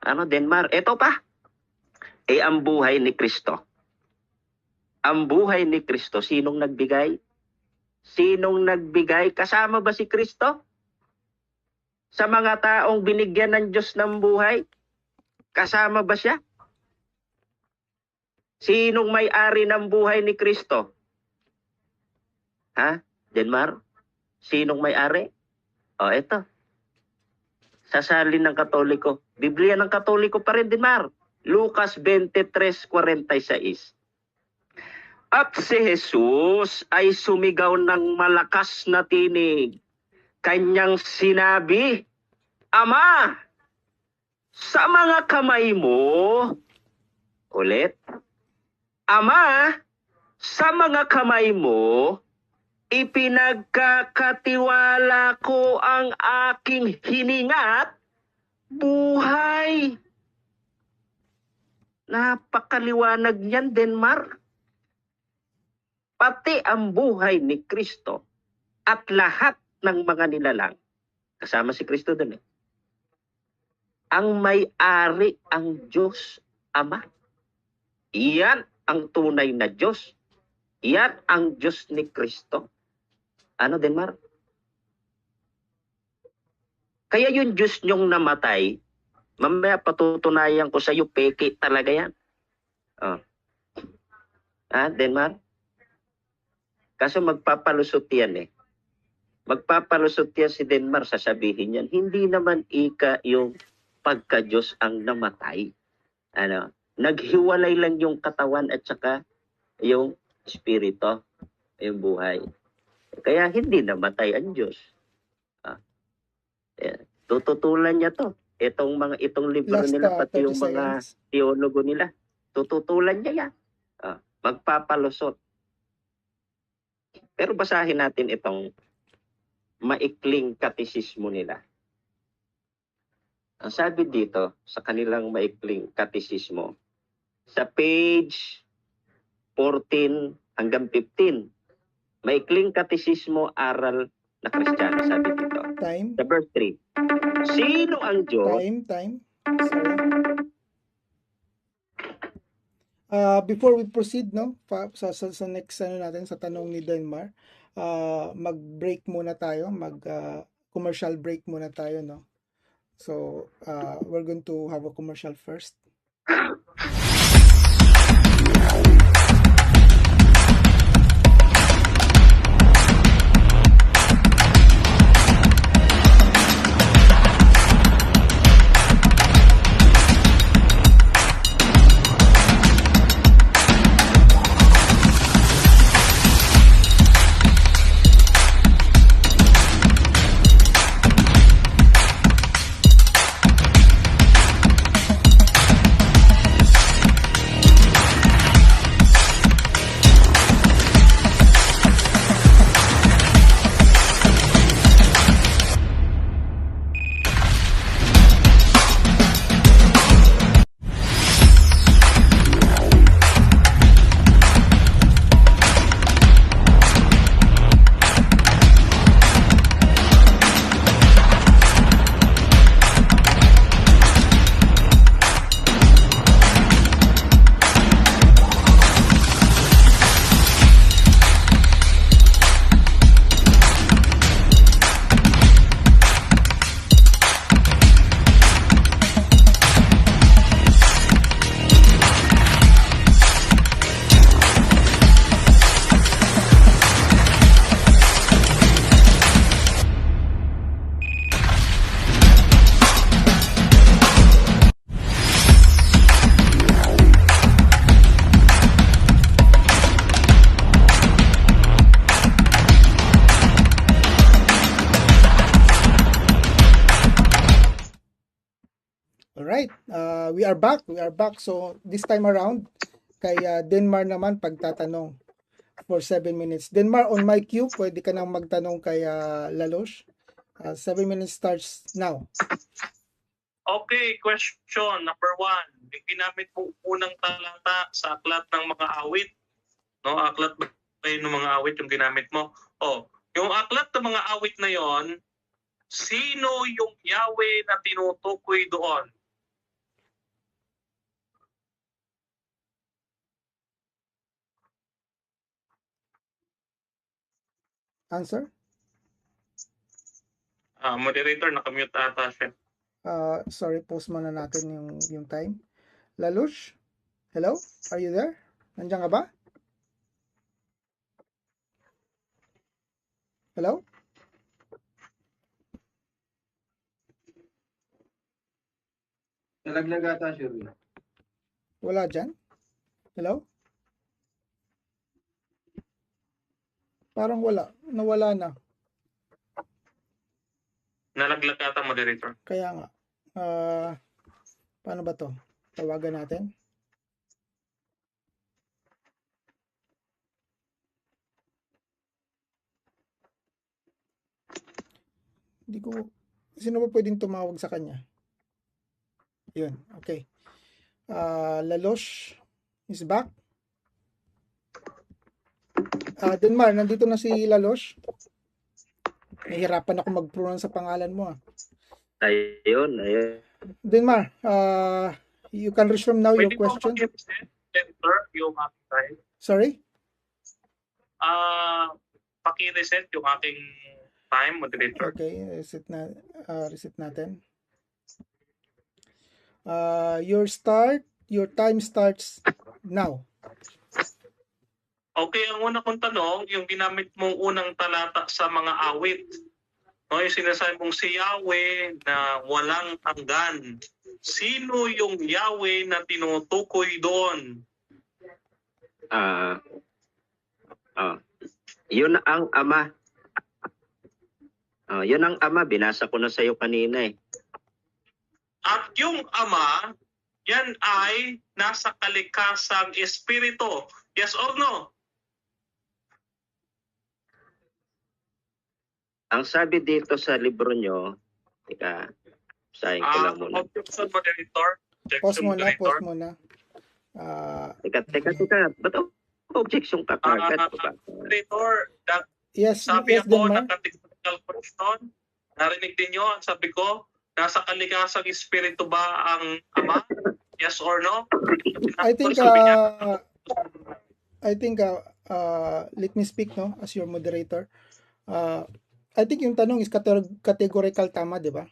Ano, Denmar? Ito pa. Ang buhay ni Kristo. Ang buhay ni Kristo, sinong nagbigay? Sinong nagbigay? Kasama ba si Kristo? Sa mga taong binigyan ng Diyos ng buhay? Kasama ba siya? Sinong may-ari ng buhay ni Kristo? Ha? Denmar? Sinong may-ari? O, eto. Sa salin ng Katoliko. Biblia ng Katoliko pa rin, Denmar. Lucas 23:46. At si Jesus ay sumigaw ng malakas na tinig. Kanyang sinabi, Ama, sa mga kamay mo, ulit, Ama, sa mga kamay mo, ipinagkakatiwala ko ang aking hininga't buhay. Napakaliwanag niyan, Denmar. Pati ang buhay ni Kristo at lahat ng mga nilalang. Kasama si Kristo dun eh. Ang may-ari ang Diyos Ama. Iyan ang tunay na Diyos. Iyan ang Diyos ni Kristo. Ano, Denmar? Kaya yung Diyos niyong namatay, mamaya patutunayan ko sa iyo, peke talaga yan. Oh. Denmar? Kaso magpapalusot yan eh. Magpapalusot yan si Denmar, sasabihin yan. Hindi naman ika yung pagka-Diyos ang namatay. Ano? Naghiwalay lang yung katawan at saka yung espiritu, yung buhay. Kaya hindi namatay ang Diyos. Tututulan niya to. Itong libro nila, pati yung mga teologo nila. Tututulan niya yan. Magpapalusot. Pero basahin natin itong maikling katisismo nila. Ang sabi dito sa kanilang maikling katisismo, sa page 14 hanggang 15, maikling katisismo aral na Kristiyano, sabi dito. Time. Sa verse 3. Sino ang Diyos? Time. Sorry. Before we proceed, no, sa next natin, sa tanong ni Denmar, mag-break muna tayo, commercial break muna tayo, no. So, we're going to have a commercial first. Alright, we are back. We are back. So, this time around, kay Denmar naman pagtatanong for 7 minutes. Denmar, on my cue, pwede ka nang magtanong kay Lalosh. 7 minutes starts now. Okay, question number 1. Yung ginamit mo unang talata sa aklat ng mga awit. No, aklat ba yung mga awit yung ginamit mo? Yung aklat ng mga awit na yon, sino yung Yahweh na tinutukoy doon? Answer? Moderator, nakamute ata siya. Sorry, pause muna natin yung time. Lalush? Hello? Are you there? Nandiyan ka ba? Hello? Nalaglag ata, Shirley. Wala dyan? Hello? Parang wala. Nawala na. Nalaglag ata, moderator. Kaya nga. Paano ba to? Tawagan natin. Hindi ko... Sino ba pwedeng tumawag sa kanya? Yun. Okay. Lalosh is back. Denmar, nandito na si Lalosh. Nahihirapan ako mag-pronounce sa pangalan mo. Ayun. Denmar, you can resume now your question. Pwede mo enter yung aking time? Sorry? Paki-reset yung aking time, moderator. Okay, reset natin. Your time starts now. Okay, ang una kong tanong, yung ginamit mong unang talata sa mga awit. No, yung sinasabi mong si Yahweh na walang hanggan. Sino yung Yahweh na tinutukoy doon? Yun ang Ama. Yun ang Ama, binasa ko na sa iyo kanina eh. At yung Ama, yan ay nasa kalikasang espiritu. Yes or no? Ang sabi dito sa libro nyo, sahin ko lang muna. Objection, moderator. Pause muna. Teka. Ba't objection ka kagad? Moderator, Yes, sabi ako Denmar. na categorical question. Narinig din nyo, sabi ko, nasa kalikasang espiritu ba ang Ama? Yes or no? I think let me speak no as your moderator. I think yung tanong is categorical, tama, di ba?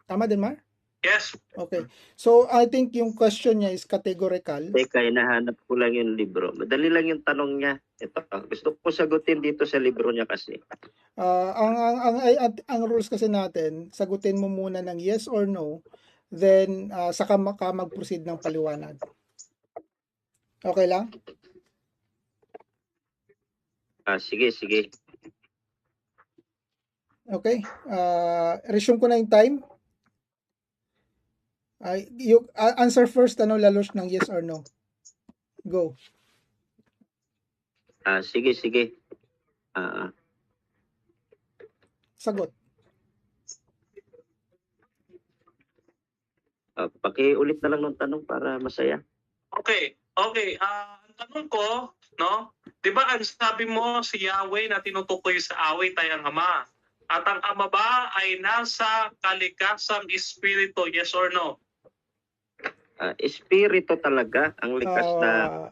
Tama, Denmar? Yes. Okay. So, I think yung question niya is categorical. Teka, hinahanap ko lang yung libro. Madali lang yung tanong niya. Ito, gusto ko sagutin dito sa libro niya kasi. Ang rules kasi natin, sagutin mo muna ng yes or no, then saka ka mag-proceed ng paliwanag. Okay lang? Sige. Okay. Resume ko na yung time. You answer first, Lalosh, ng yes or no. Go. Sige. Sagot. Pakiulit na lang ng tanong para masaya. Okay. Ang tanong ko, no? 'Di ba ang sabi mo si Yahweh na tinutukoy sa awit ay ang Ama? At ang Ama ba ay nasa kalikasang espiritu? Yes or no? Espiritu talaga ang likas na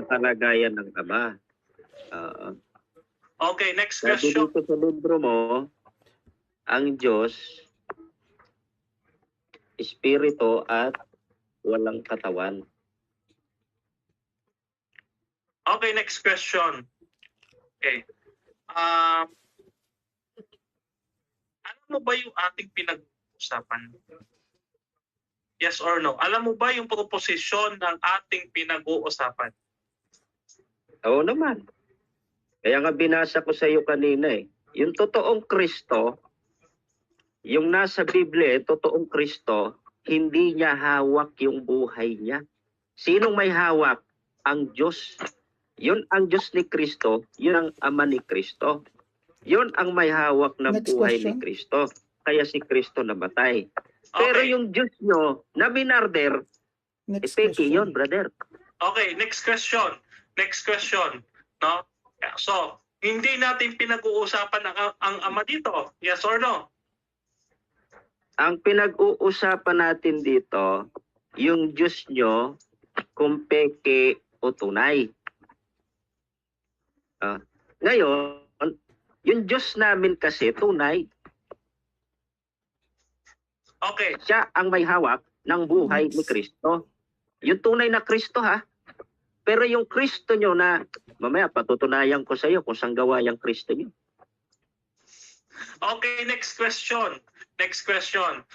kalagayan ng Ama. Okay, next Sabi question. dito sa libro mo, ang Diyos, espiritu at walang katawan. Okay, next question. Okay. Alam mo ba yung ating pinag-usapan? Yes or no? Alam mo ba yung proposisyon ng ating pinag-uusapan? Oo naman. Kaya nga binasa ko sa iyo kanina eh. Yung totoong Kristo, yung nasa Biblia, totoong Kristo, hindi niya hawak yung buhay niya. Sinong may hawak? Ang Diyos. Yun ang Diyos ni Kristo, yun ang Ama ni Kristo. Yun ang may hawak ng Next buhay question. ni Kristo. Kaya si Kristo namatay. Pero Okay. yung Diyos nyo na binarder, Next peki yun, question. brother. Okay, next question. Next question. No? So, hindi natin pinag-uusapan ang Ama dito. Yes or no? Ang pinag-uusapan natin dito, yung Diyos nyo, kung peke o tunay. Ngayon, yung Diyos namin kasi tunay. Okay. Siya ang may hawak ng buhay ni Kristo. Yung tunay na Kristo ha. Pero yung Kristo nyo na, mamaya patutunayan ko sa iyo kung saan gawa yung Kristo nyo. Okay, next question. Next question.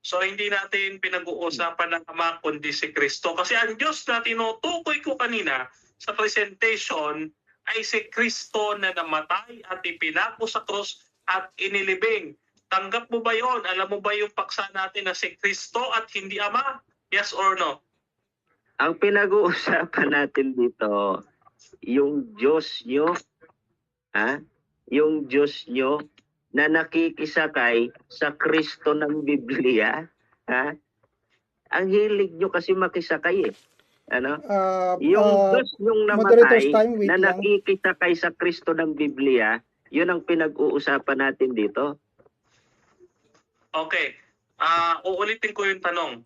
So hindi natin pinag-uusapan ng Ama kundi si Kristo. Kasi ang Diyos na tinutukoy ko kanina sa presentation ay si Kristo na namatay at ipinako sa krus at inilibing. Tanggap mo ba yon? Alam mo ba yung paksa natin na si Kristo at hindi Ama? Yes or no? Ang pinag-uusapan natin dito, yung Diyos nyo, yung Diyos nyo na nakikisakay sa Kristo ng Biblia, ang hilig nyo kasi makisakay eh. Yung Diyos yung namatay na nakikisakay sa Kristo ng Biblia, yun ang pinag-uusapan natin dito. Okay. Uulitin ko yung tanong.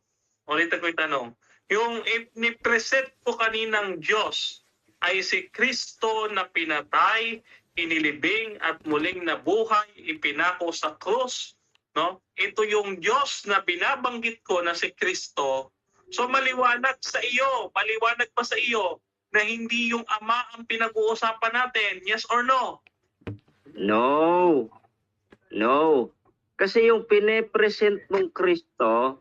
Yung ni-present ko kaninang Diyos ay si Kristo na pinatay, inilibing at muling nabuhay, ipinako sa krus, no? Ito yung Diyos na binabanggit ko na si Kristo. So maliwanag pa sa iyo na hindi yung Ama ang pinag-uusapan natin. Yes or no? No. Kasi yung pine-present mong Kristo,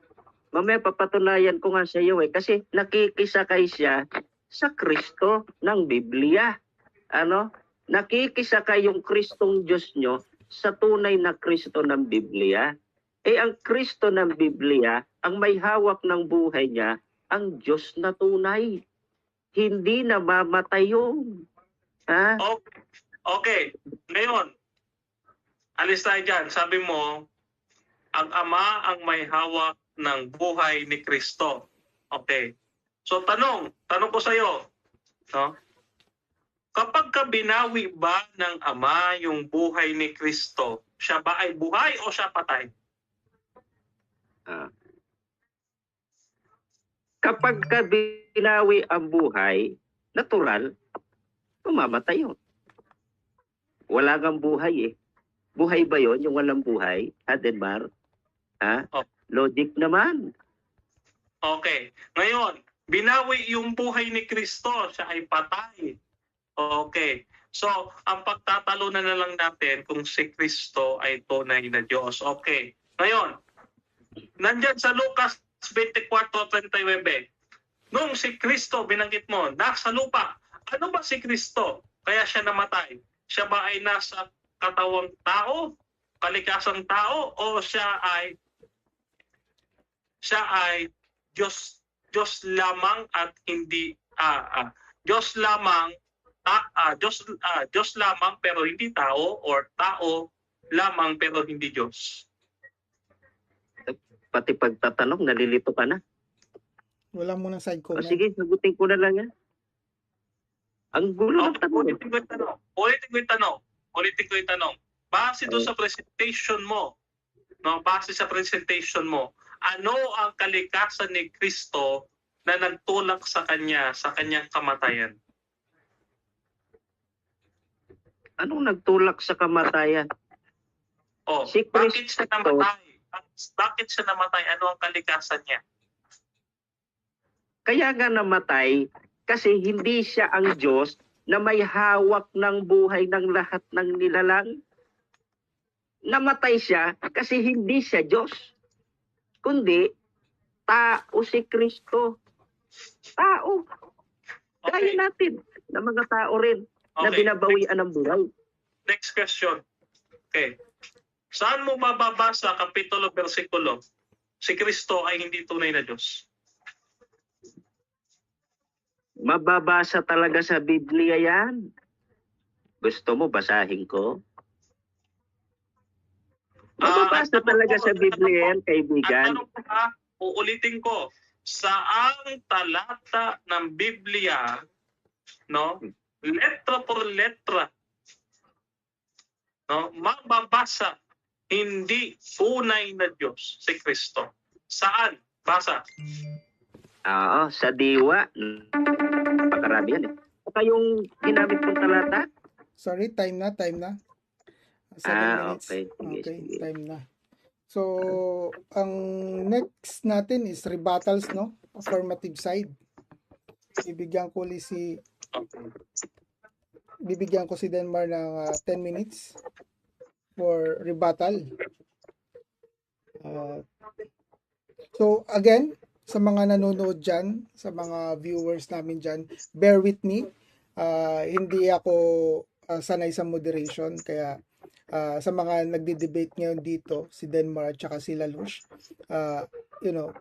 mamaya papatunayan ko nga sa iyo kasi nakikisakay siya sa Kristo ng Biblia. Nakikisakay yung Kristong Diyos nyo sa tunay na Kristo ng Biblia. Ang Kristo ng Biblia, ang may hawak ng buhay niya, ang Diyos na tunay. Hindi namamatay yun. Okay. Ngayon, alis tayo dyan. Sabi mo, ang Ama ang may hawak ng buhay ni Kristo. Okay. So tanong ko sa iyo, no? Kapag ka binawi ba ng Ama yung buhay ni Kristo, siya ba ay buhay o siya patay? Kapag ka binawi ang buhay, natural, mamamatay yun. Wala kang buhay eh. Buhay ba yun, yung walang buhay? Denmar? Logic naman. Okay. Ngayon, binawi yung buhay ni Kristo, siya ay patay. Okay. So, ang pagtatalunan na lang natin kung si Kristo ay tunay na Diyos. Okay. Ngayon, nandyan sa Lucas 24:39, nung si Kristo, binanggit mo, nasa lupa, ano ba si Kristo? Kaya siya namatay. Siya ba ay nasa katawang tao, kalikasang tao, o siya ay Diyos lamang at hindi Diyos lamang Diyos lamang pero hindi tao, or tao lamang pero hindi Diyos? Pati pagtatanong, nalilito ka na. Wala mo ng side comment. Sige, sagutin ko na lang yan. Ang gulo ng tanong. Ulitin ko yung tanong. Base doon sa presentation mo, ano ang kalikasan ni Kristo na nagtulak sa kanyang kamatayan? Anong nagtulak sa kamatayan? Si bakit siya namatay? Bakit siya namatay? Ano ang kalikasan niya? Kaya nga namatay kasi hindi siya ang Diyos na may hawak ng buhay ng lahat ng nilalang. Namatay siya kasi hindi siya Diyos, kundi tao si Kristo. Tao. Gaya natin na mga tao rin na binabawian ng buhay. Next question. Okay. Saan mo mababasa kapitulo, bersikulo si Kristo ay hindi tunay na Diyos? Mababasa talaga sa Biblia yan. Gusto mo basahin ko? Mababasa talaga sa Biblia yan, kaibigan. At tanong uulitin ko, saang talata ng Biblia, no, letra por letra, no, mababasa hindi tunay na Diyos si Kristo? Saan? Basa. Oo, sa diwa. Pakarami yan eh. Saka yung ginamit kong talata? Sorry, time na. 7 minutes. Okay. Sige. Time na. So, ang next natin is rebuttals, no? Affirmative side. Bibigyan ko si Denmar ng 10 minutes for rebuttal. So, again, sa mga nanonood dyan, sa mga viewers namin dyan, bear with me. Hindi ako sanay sa moderation, kaya sa mga nagdi-debate ngayon dito, si Denmar at saka si Lalush,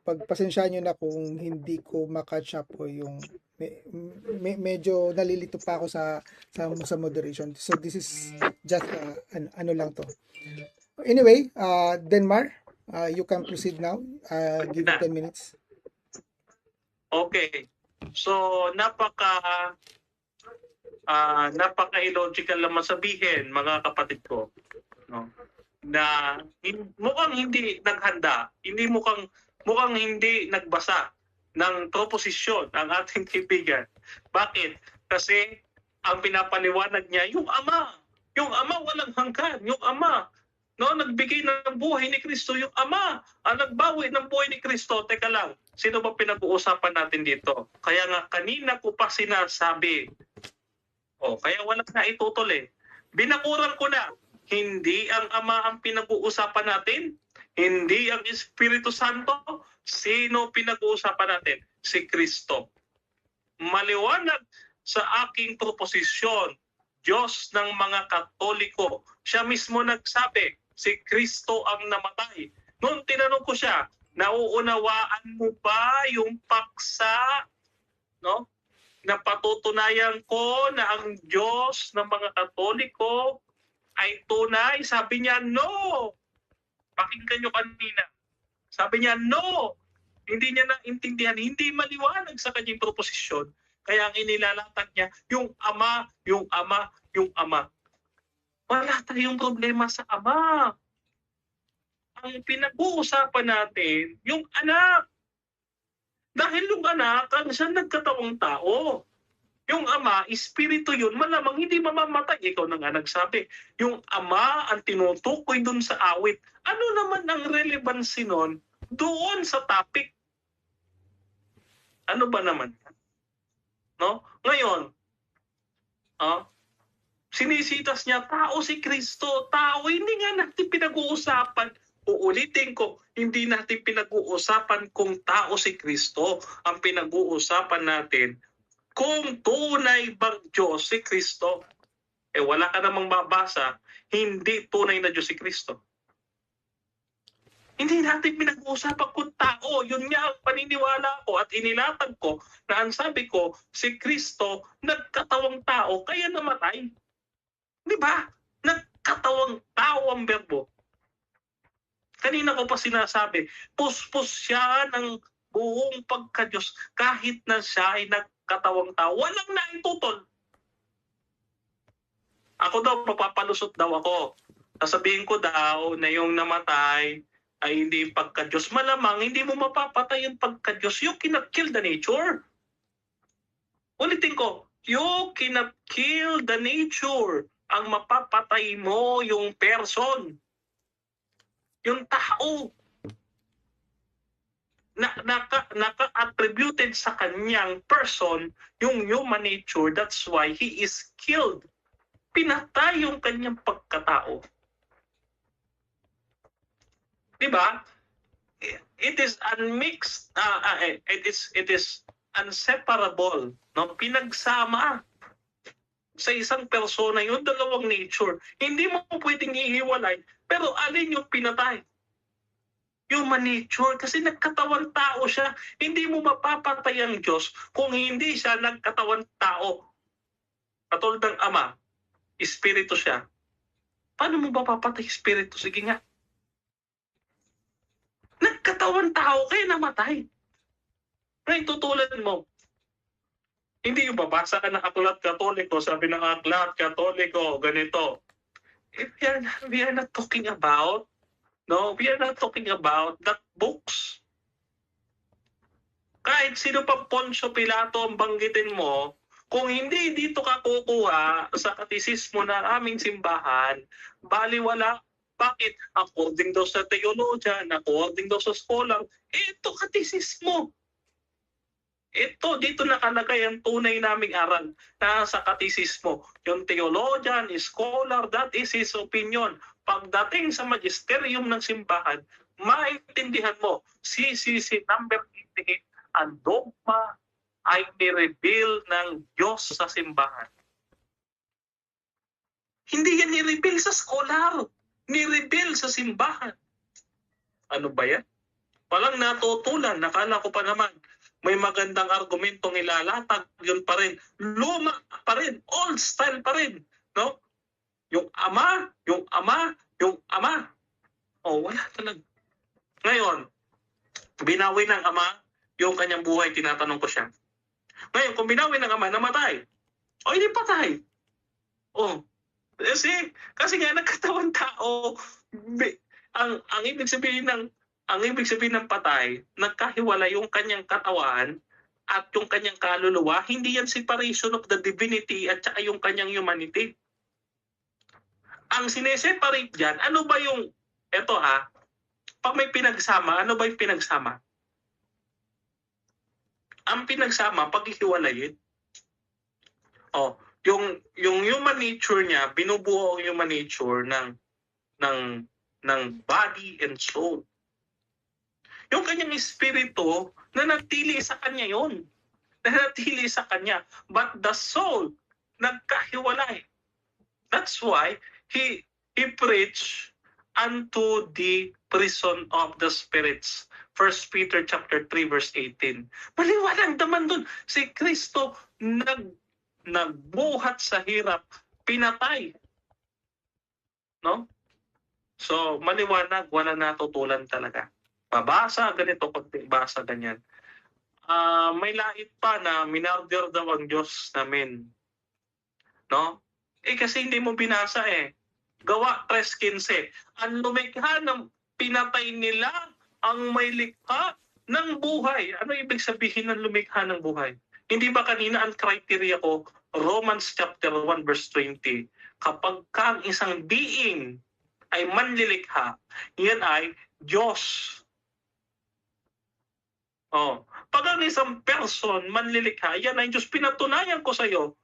pagpasensyaan nyo na kung hindi ko makatch up o yung medyo nalilito pa ako sa moderation. So this is just ano lang to. Anyway, Denmar, you can proceed now. Give you 10 minutes. Okay. So napaka-illogical naman sabihin, mga kapatid ko, no, na mukhang hindi naghanda, mukhang hindi nagbasa ng proposisyon ang ating kaibigan. Bakit? Kasi ang pinapaliwanag niya, yung Ama walang hanggan, yung Ama, no, nagbigay ng buhay ni Kristo, yung Ama ang nagbawi ng buhay ni Kristo. Teka lang, sino ba pinag-uusapan natin dito? Kaya nga kanina ko pa sinasabi, kaya wala na itutol eh. Binakuran ko na, hindi ang Ama ang pinag-uusapan natin, hindi ang Espiritu Santo. Sino pinag-uusapan natin? Si Kristo. Maliwanag sa aking proposisyon, Diyos ng mga Katoliko. Siya mismo nagsabi, si Kristo ang namatay. Noon tinanong ko siya, nauunawaan mo ba yung paksa, no, na patutunayan ko na ang Diyos ng mga Katoliko ay tunay? Sabi niya, no. Pakinggan nyo kanina. Sabi niya, no. Hindi niya naintindihan, hindi maliwanag sa kanyang proposisyon. Kaya ang inilalatag niya, yung Ama, yung Ama, yung Ama. Wala tayong problema sa Ama. Ang pinag-uusapan natin, yung anak. Dahil yung anak, ang siya nagkatawang tao. Yung Ama, espiritu yun, malamang hindi mamamatay. Ikaw na nga nagsabi. Yung Ama ang tinutukoy dun sa awit. Ano naman ang relevancy nun doon sa topic? Ano ba naman? No? Ngayon, sinisitas niya, tao si Kristo. Tao, hindi nga natin pinag-uusapan. Uulitin ko, hindi natin pinag-uusapan kung tao si Kristo. Ang pinag-uusapan natin, kung tunay bang Diyos si Kristo. Wala ka namang mabasa, hindi tunay na Diyos si Kristo. Hindi natin pinag-uusapan kung tao. Yun nga ang paniniwala ko at inilatag ko na ang sabi ko, si Kristo nagkatawang tao kaya namatay. Di ba? Nagkatawang tao ang berbo. Kanina ko pa sinasabi, puspos siya ng buong pagka-Diyos kahit na siya ay nagkatawang tao. Walang naitutol. Ako daw, mapapalusot daw ako. Sasabihin ko daw na yung namatay ay hindi pagka-Diyos. Malamang hindi mo mapapatay yung pagka-Diyos. You cannot kill the nature. Ulitin ko, you cannot kill the nature. Ang mapapatay mo yung person. Yung tao naka-attributed sa kanyang person yung human nature. That's why he is killed. Pinatay yung kanyang pagkatao. Diba? It is unmixed. It is inseparable. No? Pinagsama sa isang persona yung dalawang nature. Hindi mo pwedeng ihiwalay. Pero alin yung pinatay? human nature kasi nagkatawan tao siya. Hindi mo mapapatay ang Diyos kung hindi siya nagkatawan tao. Katulad ng Ama, Espiritu siya. Paano mo mapapatay Espiritu? Sige nga. Nagkatawan tao kaya namatay. Ngayon tutulad mo. Hindi yung babasa ka ng aklat Katoliko, sabi ng aklat Katoliko, ganito. We are not talking about, we are not talking about that books. Kahit sino pa Poncio Pilato ang banggitin mo, kung hindi dito ka kukuha sa katisismo ng aming simbahan, baliwala. Bakit? According daw sa theologian, according daw sa scholar, ito katisismo. Ito, dito nakalagay ang tunay naming aral na sa katisismo. Yung theologian, scholar, that is his opinion. Pagdating sa magisterium ng simbahan, maintindihan mo, CCC number 88, ang dogma ay ni-reveal ng Diyos sa simbahan. Hindi yan ni-reveal sa scholar, ni-reveal sa simbahan. Ano ba yan? Walang natutulan, nakala ko pa naman, may magandang argumentong ilalatag, yun pa rin. Luma pa rin, old style pa rin. No? Yung ama. Wala talaga. Ngayon, binawi ng ama yung kanyang buhay, tinatanong ko siya. Ngayon, kung binawi ng ama, namatay. Hindi patay. Kasi nga nagkatawan tao, ang ibig sabihin ng patay, nagkahiwala yung kanyang katawan at yung kanyang kaluluwa. Hindi yan separation of the divinity at saka yung kanyang humanity. Ang sineseparate dyan, ano ba yung, pag may pinagsama, ano ba yung pinagsama? Ang pinagsama, paghihiwalayin. Yung human nature niya, binubuo ang human nature ng body and soul. Yung kanyang espiritu, nanatili sa kanya yon. Nanatili sa kanya. But the soul, nagkahiwalay. That's why he preached unto the prison of the spirits. 1 Peter chapter 3 verse 18. Maliwanag naman dun. Si Kristo nagbuhat sa hirap, pinatay. No? So, maliwanag, wala natutulan talaga. Babasa, ganito, pagbasa, ganyan. May lait pa na minarder daw ang Diyos namin. No? Kasi hindi mo binasa Gawa 3:15. Ang lumikha ng pinatay nila ang may likha ng buhay. Ano ibig sabihin ng lumikha ng buhay? Hindi ba kanina ang criteria ko, Romans chapter 1 verse 20, kapag ang isang being ay manlilikha, yan ay Diyos. Pag ang isang person manlilikha, yan ay Diyos. Pinatunayan ko sa iyo.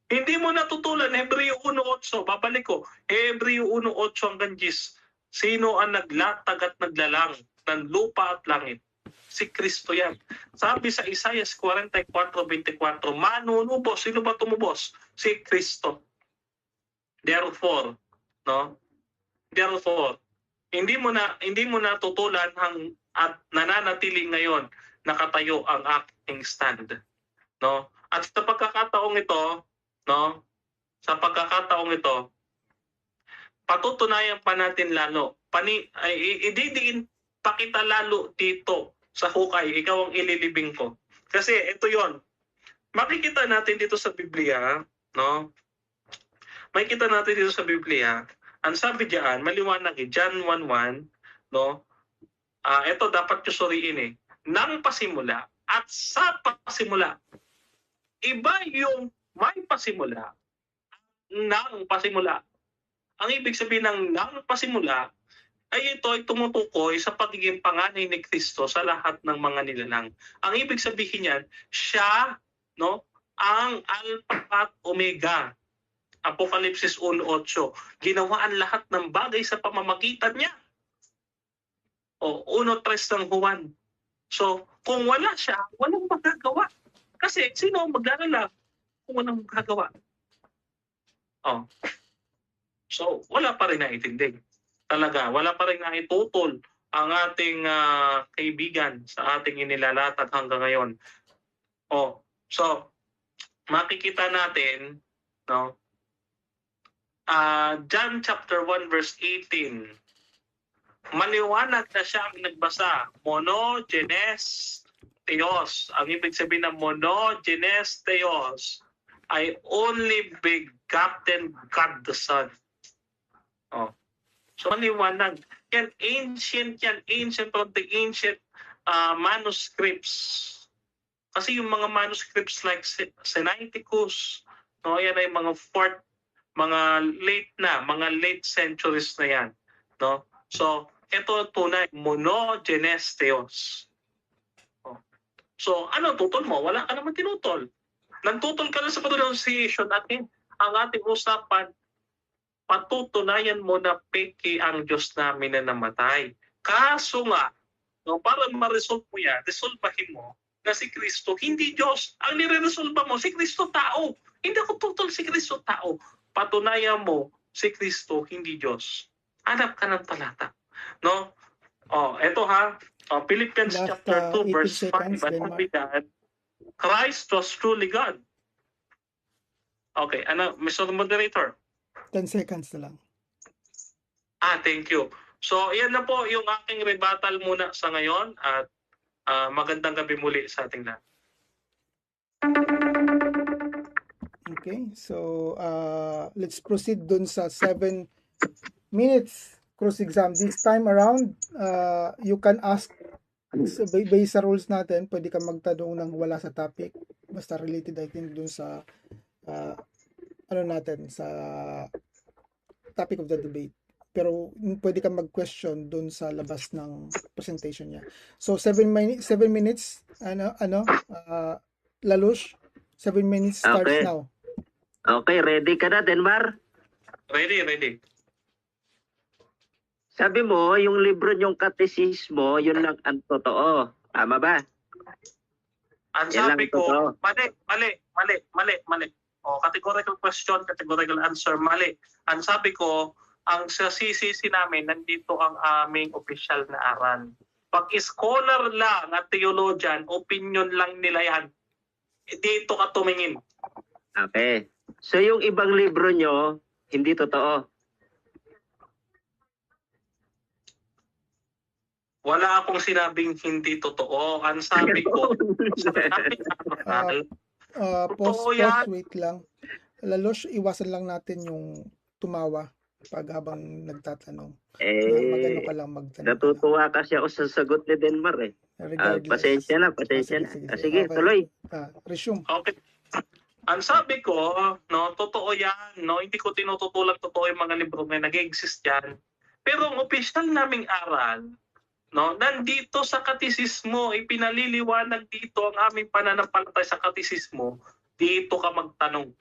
Hindi mo natutulan, Hebreo 1:8, babalik ko, Hebreo 1:8 hanggang 10. Sino ang naglatag at naglalang ng lupa at langit? Si Kristo yan. Sabi sa Isaiah 44:24, manunubos. Sino ba tumubos? Si Kristo. Therefore, hindi mo natutulan at nananatili ngayon nakatayo ang aking stand. No? At sa pagkakataong ito, patutunayan pa natin lalo. Ididiin pa kita lalo dito sa hukay. Ikaw ang ililibing ko. Kasi ito yon. Makikita natin dito sa Biblia, Makikita natin dito sa Biblia, ang sabi diyan, maliwanag John 1:1, ito dapat nyo suriin nang pasimula at sa pasimula. Iba yung may pasimula, nang pasimula. Ang ibig sabihin ng nang pasimula ay ito ay tumutukoy sa pagiging panganay ni Kristo sa lahat ng mga nilalang. Ang ibig sabihin niyan, siya, ang Alpha at Omega. Apokalipsis 1:8. Ginawa ang lahat ng bagay sa pamamagitan niya. 1:3 ng Juan. So, kung wala siya, walang magagawa. Kasi sino ang maglalala kung walang magagawa? So, wala pa rin naitindig. Talaga, wala pa rin naitutol ang ating kaibigan sa ating inilalatag hanggang ngayon. So makikita natin, no? John chapter 1 verse 18. Maliwanag na siya ang nagbasa. Monogenes Theos. Ang ibig sabihin ng monogenes Theos ay only begotten God the Son. So maliwanag. Yan ancient from the ancient manuscripts. Kasi yung mga manuscripts like Sinaiticus, no, yan ay mga late centuries na yan, no? So ito tunay, monogenes Theos. So ano tutol mo? Wala ka naman tinutol. Nagtutol ka na sa pronunciation at ang ating usapan, patutunayan mo na peke ang Diyos namin na namatay. Kaso nga, no, para ma-resolve mo yan, resolvahin mo na si Kristo hindi Diyos. Ang nire-resolva mo, si Kristo tao. Hindi ako tutol si Kristo tao. Patunayan mo si Kristo hindi Diyos. Hanap ka ng talata. No? Eto ha. Philippians Last, chapter 2 verse 5. seconds, At Christ was truly God. Okay, Mr. Moderator? 10 seconds na lang. Thank you. So, yan na po yung aking rebuttal muna sa ngayon at magandang gabi muli sa ating lahat. Okay, so let's proceed dun sa 7 minutes cross-exam. This time around, you can ask, based sa rules natin, pwede ka magtanong ng wala sa topic, basta related I think dun sa sa topic of the debate. Pero pwede ka mag-question dun sa labas ng presentation niya. So 7 minutes, Lalush, 7 minutes starts now. Okay, ready ka na, Denmar? Ready. Sabi mo, yung libro niyong katesismo, yun lang ang totoo. Tama ba? Ang sabi ko, mali. Categorical question, categorical answer, mali. Ang sabi ko, ang sasisisi namin, nandito ang aming opisyal na aral. Pag scholar lang at theologian, opinion lang nila yan. Dito ka tumingin. Okay. So yung ibang libro nyo, hindi totoo? Wala akong sinabing hindi totoo. Ang sabi ko, Wait lang. Lalush, iwasan lang natin yung tumawa pag habang nagtatanong. Magano ka lang magtanong. Natutuwa kasi ako sa sagot ni Denmar eh. Pasensya na. Sige, okay. Tuloy. Resume. Okay. Ang sabi ko, no, totoo yan, no, hindi ko tinututulang totoo yung mga libro na nag-exist yan. Pero ang opisyal naming aral, no, nandito sa katisismo, ipinaliliwanag dito ang aming pananampalataya sa katisismo, dito ka magtanong.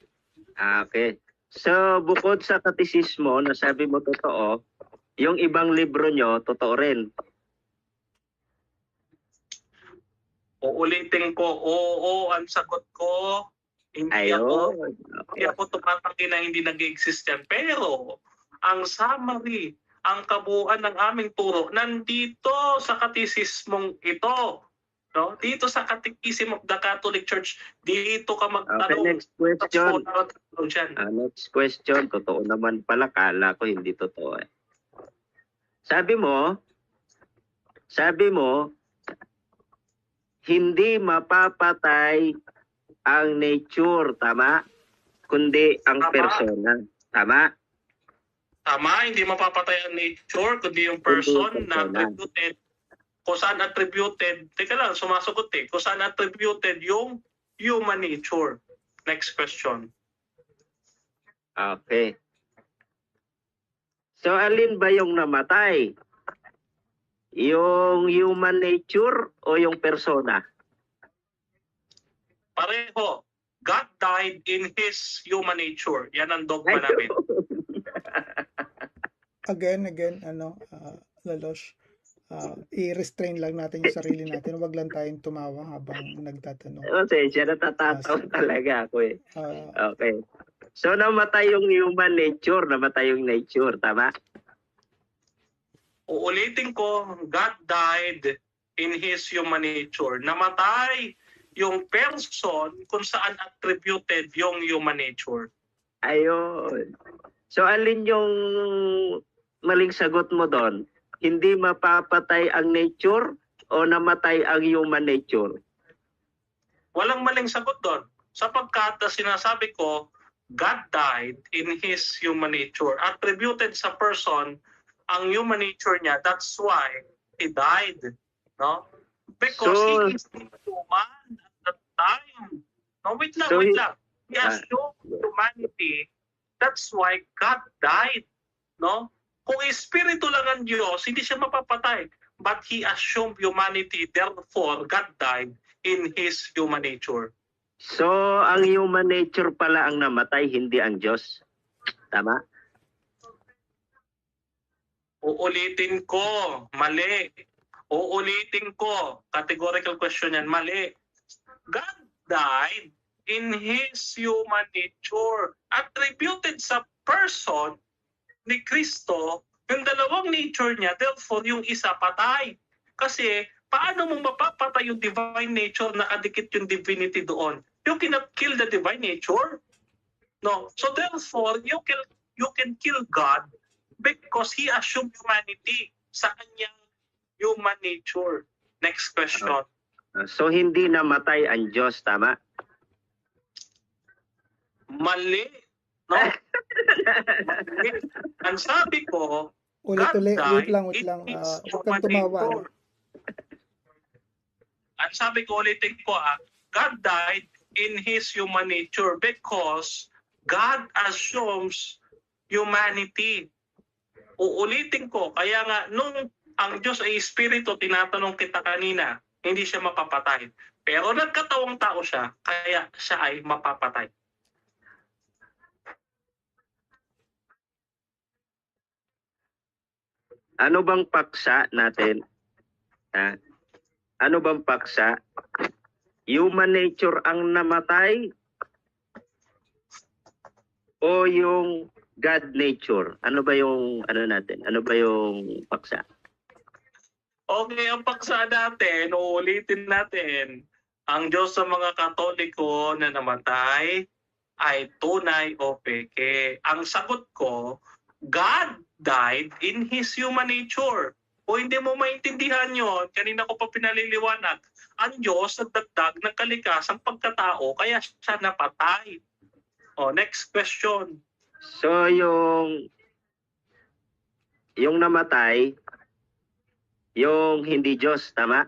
Okay. So, bukod sa katisismo, na sabi mo totoo, yung ibang libro nyo, totoo rin. Uulitin ko, oo, ang sagot ko, hindi ako tumatanggi na hindi nag-exist yan. Pero, ang summary, ang kabuuan ng aming turo, nandito sa katisismong ito. No? Dito sa Catechism of the Catholic Church, dito ka magtanong. Okay, next question. Next question, totoo naman pala, kala ko hindi totoo eh. Sabi mo, hindi mapapatay ang nature, tama? Kundi ang persona. Tama? Tama, hindi mapapatay ang nature, kundi yung person na attributed. Kung saan attributed, teka lang, sumasagot eh. Kung saan attributed yung human nature. Next question. Okay. So, alin ba yung namatay? Yung human nature o yung persona? Pareho. God died in His human nature. Yan ang dogma namin. Again, Lalush, i-restrain lang natin yung sarili natin. Huwag lang tayong tumawa habang nagtatanong. Okay, siya natatawa talaga ako eh. Okay. So, namatay yung human nature, namatay yung nature, tama? Uulitin ko, God died in His human nature. Namatay yung person kung saan attributed yung human nature. Ayun. So alin yung maling sagot mo doon? Hindi mapapatay ang nature o namatay ang human nature? Walang maling sagot doon. Sapagkat sinasabi ko, God died in His human nature. Attributed sa person ang human nature niya. That's why He died. No? Because He is human at that time. No, wait lang. He assumed humanity. That's why God died. No? Kung espiritu lang ang Diyos, hindi siya mapapatay. But He assumed humanity. Therefore, God died in His human nature. So, ang human nature pala ang namatay, hindi ang Diyos. Tama? Uulitin ko, mali. Uulitin ko, categorical question yan, mali. God died in His human nature. Attributed sa person ni Kristo, yung dalawang nature niya, therefore yung isa patay. Kasi, paano mo mapapatay yung divine nature na kadikit yung divinity doon? You cannot kill the divine nature. No. So therefore, you can kill God because He assumed humanity sa kanyang human nature. Next question. So hindi namatay ang Diyos, tama? Mali. No? Mali. Ang sabi ko, Wait lang. Huwag kang tumawa. Ang sabi ko, ulitin ko, God died in His human nature because God assumes humanity. Uulitin ko, kaya nga, nung ang Diyos ay espiritu, tinatanong kita kanina, hindi siya mapapatay. Pero nagkatawang tao siya, kaya siya ay mapapatay. Ano bang paksa natin? Ano bang paksa? Human nature ang namatay o yung God nature? Ano ba yung natin? Ano ba yung paksa? Okay, ang paksa natin, uulitin natin. Ang Diyos sa mga Katoliko na namatay ay tunay o peke. Ang sagot ko, God died in His human nature. O hindi mo maintindihan yon, kanina ko pa pinaliliwanag. Ang Diyos nagdagdag ng kalikasang pagkatao, kaya siya napatay. O, next question. So, yung namatay, yung hindi Diyos, tama?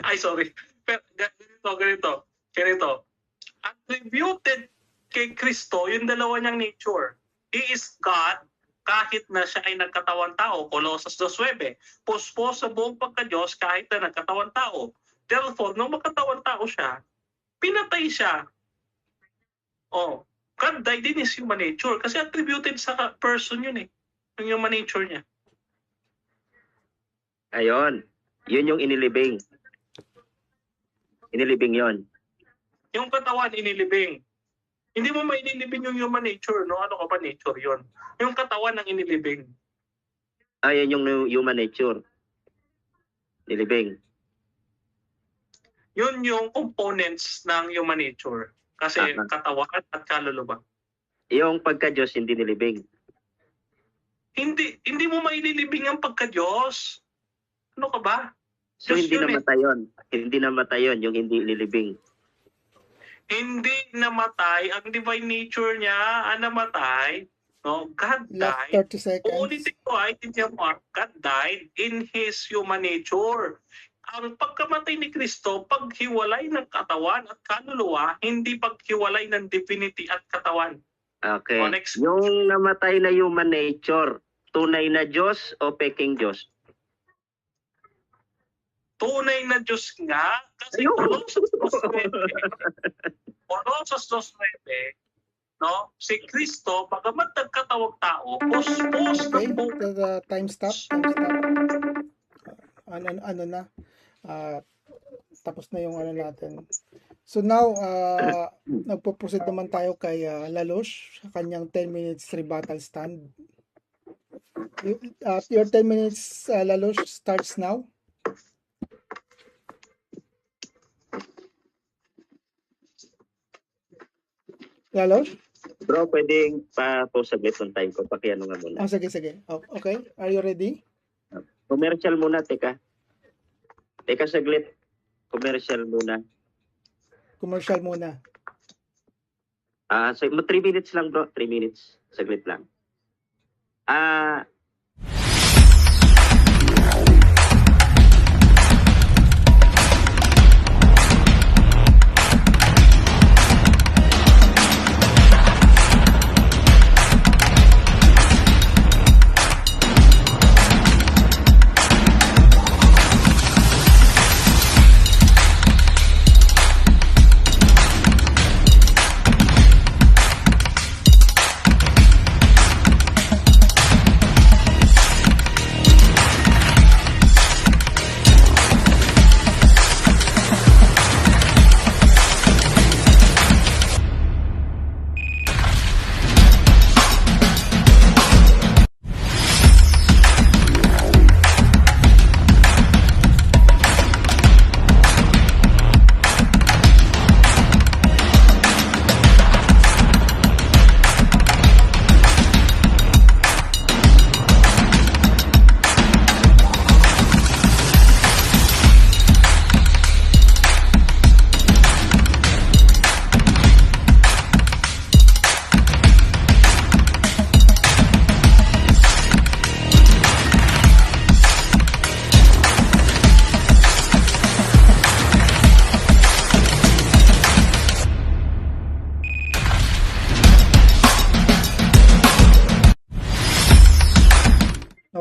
Ay, sorry. Pero, ganito. Attributed kay Kristo yung dalawa niyang nature. He is God, kahit na siya ay nagkatawang tao, Colossus 2:9. Puspos sa buong pagka-Diyos kahit na nagkatawang tao. Therefore, nung magkatawang tao siya, pinatay siya. Oh, God died in His human nature kasi attributed sa person yun yung human nature niya. Ayon. Yun yung inilibing. Inilibing yon. Yung katawan, inilibing. Hindi mo mainilibing yung human nature, no? Ano ka ba nature yon? Yung katawan ng inilibing. Ayun yung human nature. Inilibing. Yun yung components ng human nature. Kasi katawan at kaluluwa. Yung pagka-Diyos, hindi nilibing. Hindi mo mainilibing ang pagka-Diyos. Ano ka ba? So Diyos hindi namatay yun. Hindi namatay yun, yung hindi nilibing. Hindi namatay ang divine nature niya, namatay. No, God died. 30 seconds. Uulitin ko, God died in His human nature. Ang pagkamatay ni Kristo, paghiwalay ng katawan at kaluluwa, hindi paghiwalay ng divinity at katawan. Okay. Yung namatay na human nature, tunay na Diyos o peking Diyos? Tunay na Diyos nga. Kasi Colossus 2:9, no? Si Kristo, bagamat nagkatawag tao, puspos okay, ng time stop. Ano na? Tapos na yung natin. So now, nagpo-proceed naman tayo kay Lalosh sa kanyang 10 minutes rebuttal stand. Your 10 minutes, Lalosh, starts now. Lalosh? Bro, pwedeng pa-pause saglit ng time ko. Pakiano nga muna. Sige. Okay. Are you ready? Commercial muna, teka. Teka saglit. Commercial muna. Commercial muna. 3 minutes lang, bro. 3 minutes. Saglit lang.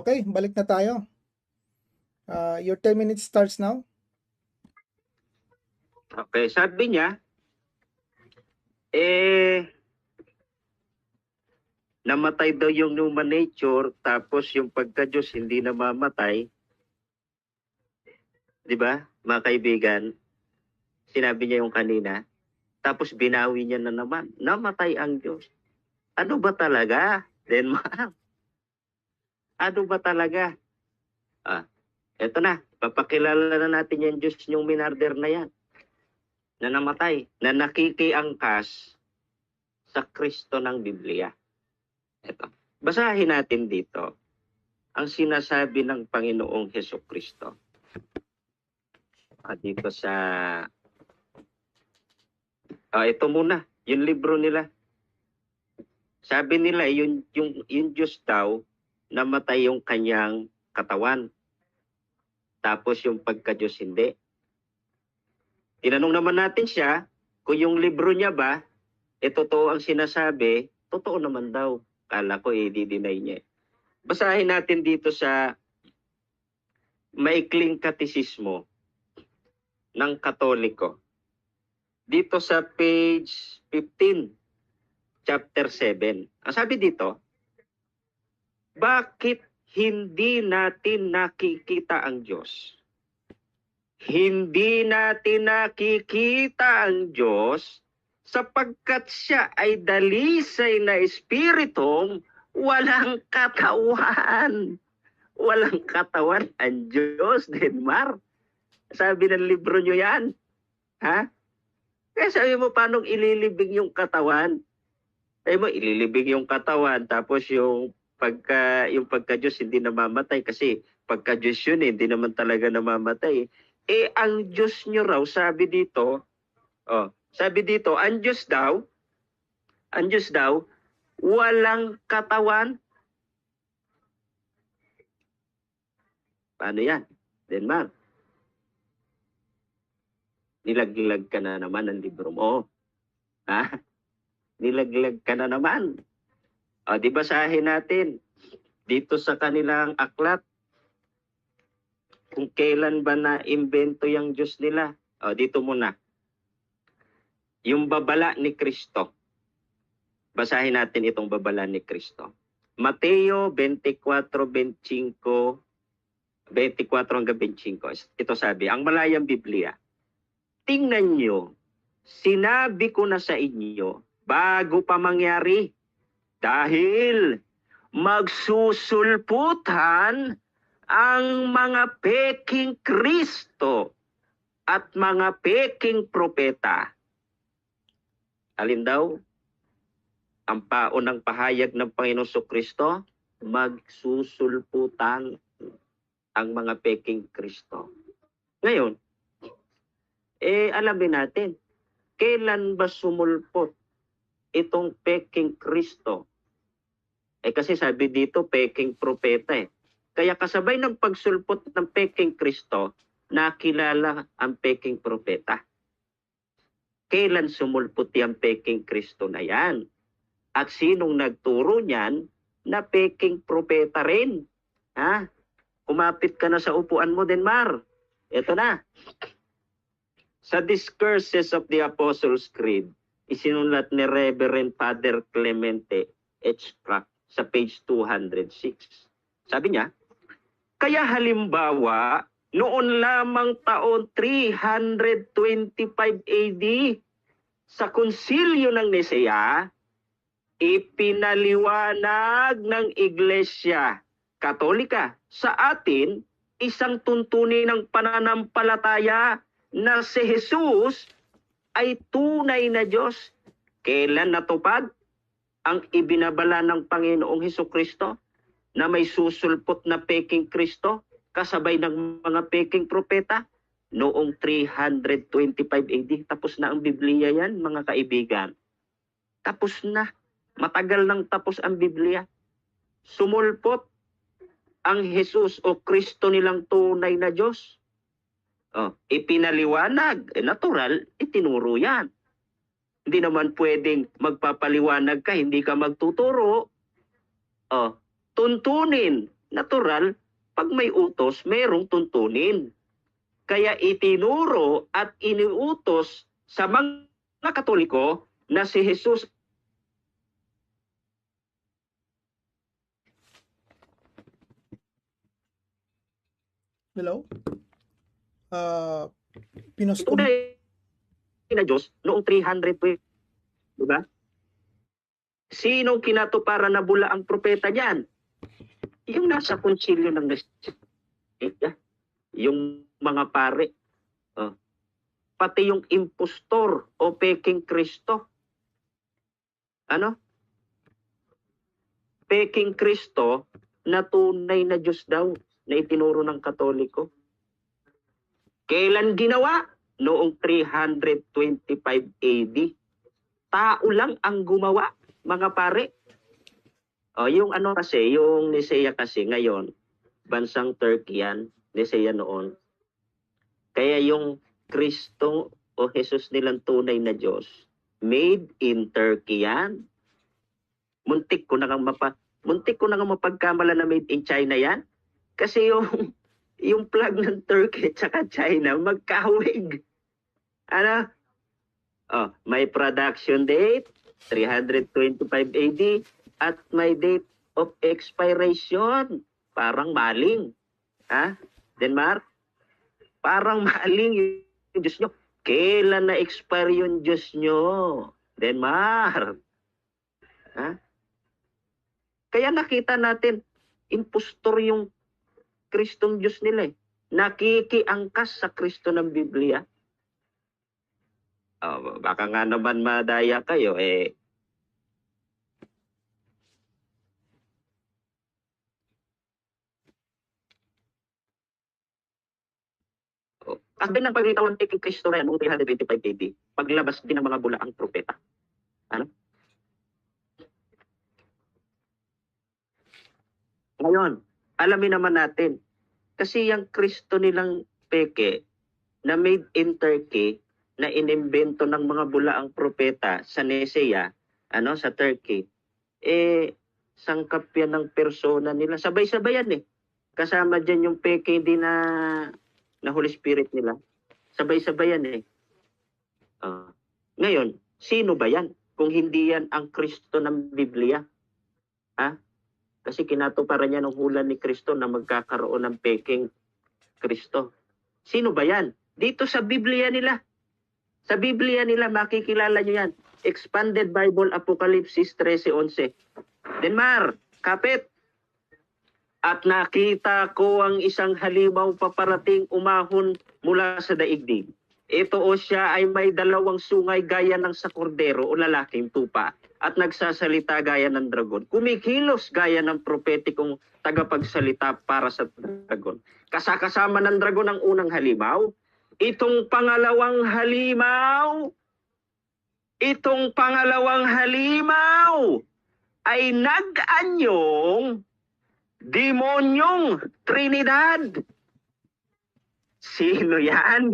Okay, balik na tayo. Your 10 minutes starts now. Okay, sabi niya, namatay daw yung human nature, tapos yung pagka-Diyos hindi namamatay. Di ba, mga kaibigan? Sinabi niya yung kanina. Tapos binawi niya na naman. Namatay ang Diyos. Ano ba talaga, Denmark? Ano ba talaga? Eto na, papakilala na natin yung Diyos yung minarder na yan. Na namatay, na nakikiangkas sa Kristo ng Biblia. Eto, basahin natin dito ang sinasabi ng Panginoong Hesukristo. Dito sa... ito muna, yung libro nila. Sabi nila, yung Diyos daw, namatay yung kanyang katawan. Tapos yung pagka-Diyos hindi. Tinanong naman natin siya, kung yung libro niya ba, totoo ang sinasabi, totoo naman daw. Kala ko di-deny niya. Basahin natin dito sa maikling katisismo ng Katoliko. Dito sa page 15, chapter 7. Ang sabi dito, bakit hindi natin nakikita ang Diyos? Hindi natin nakikita ang Diyos sapagkat siya ay dalisay na espiritong walang katawan. Walang katawan ang Diyos, Denmark. Sabi ng libro nyo yan. Ha? Kaya sabi mo, paano ililibing yung katawan? Sabi mo, ililibing yung katawan, tapos yung pagka-Diyos hindi namamatay kasi pagka-Diyos yun hindi naman talaga namamatay. Ang Diyos nyo raw, sabi dito, ang Diyos daw, walang katawan. Paano yan? Denmark. Nilaglag ka na naman ang libro mo. Ha? Nilaglag ka na naman. Di basahin natin dito sa kanilang aklat kung kailan ba na-invento yung Diyos nila. Dito muna. Yung babala ni Kristo. Basahin natin itong babala ni Kristo. Mateo 24:24 hanggang 25. Ito sabi, ang malayang Biblia. Tingnan nyo, sinabi ko na sa inyo bago pa mangyari. Dahil magsusulputan ang mga peking Kristo at mga peking propeta. Alin daw? Ang paunang pahayag ng Panginoong Kristo, magsusulputan ang mga peking Kristo. Ngayon, alamin natin, kailan ba sumulpot itong peking Kristo? Kasi sabi dito, peking propeta eh. Kaya kasabay ng pagsulpot ng peking Kristo, nakilala ang peking propeta. Kailan sumulpot yung peking Kristo na yan? At sinong nagturo niyan na peking propeta rin? Ha? Kumapit ka na sa upuan mo, Denmar. Ito na. Sa Discourses of the Apostles' Creed, isinulat ni Reverend Father Clemente H. Pratt sa page 206. Sabi niya, kaya halimbawa, noon lamang taon 325 AD, sa konsilyo ng Nisea, ipinaliwanag ng Iglesia Katolika sa atin isang tuntunin ng pananampalataya na si Jesus ay tunay na Diyos. Kailan natupad ang ibinabala ng Panginoong Hesukristo na may susulpot na peking Kristo kasabay ng mga peking propeta? Noong 325 AD. Tapos na ang Biblia yan, mga kaibigan. Tapos na. Matagal nang tapos ang Biblia. Sumulpot ang Jesus o Kristo nilang tunay na Diyos. Ipinaliwanag. Natural, itinuro yan. Hindi naman pwedeng magpapaliwanag ka, hindi ka magtuturo. Tuntunin. Natural, pag may utos, mayroong tuntunin. Kaya itinuro at iniutos sa mga Katoliko na si Jesus Hello? Pinusto tunay na Diyos noong 300, diba? Sinong kinatuparan na bula ang propeta niyan? Yung nasa konsilyo ng Nisea, yung mga pare, pati yung impostor o peking Kristo. Peking Kristo na tunay na Diyos daw na itinuro ng Katoliko. Kailan ginawa? Noong 325 AD. Tao lang ang gumawa, mga pare. Yung kasi, yung Nisea kasi ngayon, bansang Turkey yan, Nisea noon. Kaya yung Kristo o Jesus nilang tunay na Diyos, made in Turkey yan. Muntik ko na nga mapagkamala na made in China yan. Kasi yung flag ng Turkey at China, magkahawig. May production date, 325 AD, at may date of expiration. Parang maling. Denmark? Parang maling yung Diyos nyo. Kailan na-expire yung Diyos nyo? Denmark? Kaya nakita natin, impostor yung Kristong Diyos nila eh. Nakikiangkas sa Kristo ng Biblia. Baka nga naman madaya kayo eh. At din ang paglitaw ng peking Kristo na yan noong 325 AD, paglabas din ng mga bulaang propeta. Ngayon, alamin naman natin, kasi yung Kristo nilang peke na made in Turkey, na inimbento ng mga bulaang propeta sa Nisea, sa Turkey, sangkap yan ng persona nila. Sabay-sabay yan eh. Kasama dyan yung peke din na Holy Spirit nila. Sabay-sabay yan eh. Ngayon, sino ba yan? Kung hindi yan ang Kristo ng Biblia. Kasi kinatuparan niya ng hula ni Kristo na magkakaroon ng peking Kristo. Sino ba yan? Dito sa Biblia nila. Sa Biblia nila, makikilala nyo yan. Expanded Bible, Apocalypse 13:11. Denmar, kapit. At nakita ko ang isang halimaw paparating umahon mula sa daigdig. Ito o siya ay may dalawang sungay gaya ng sa kordero o lalaking tupa at nagsasalita gaya ng dragon. Kumikilos gaya ng propetikong tagapagsalita para sa dragon. Kasakasama ng dragon ang unang halimaw. Itong pangalawang halimaw ay nag-anyong demonyong Trinidad. Sino yan?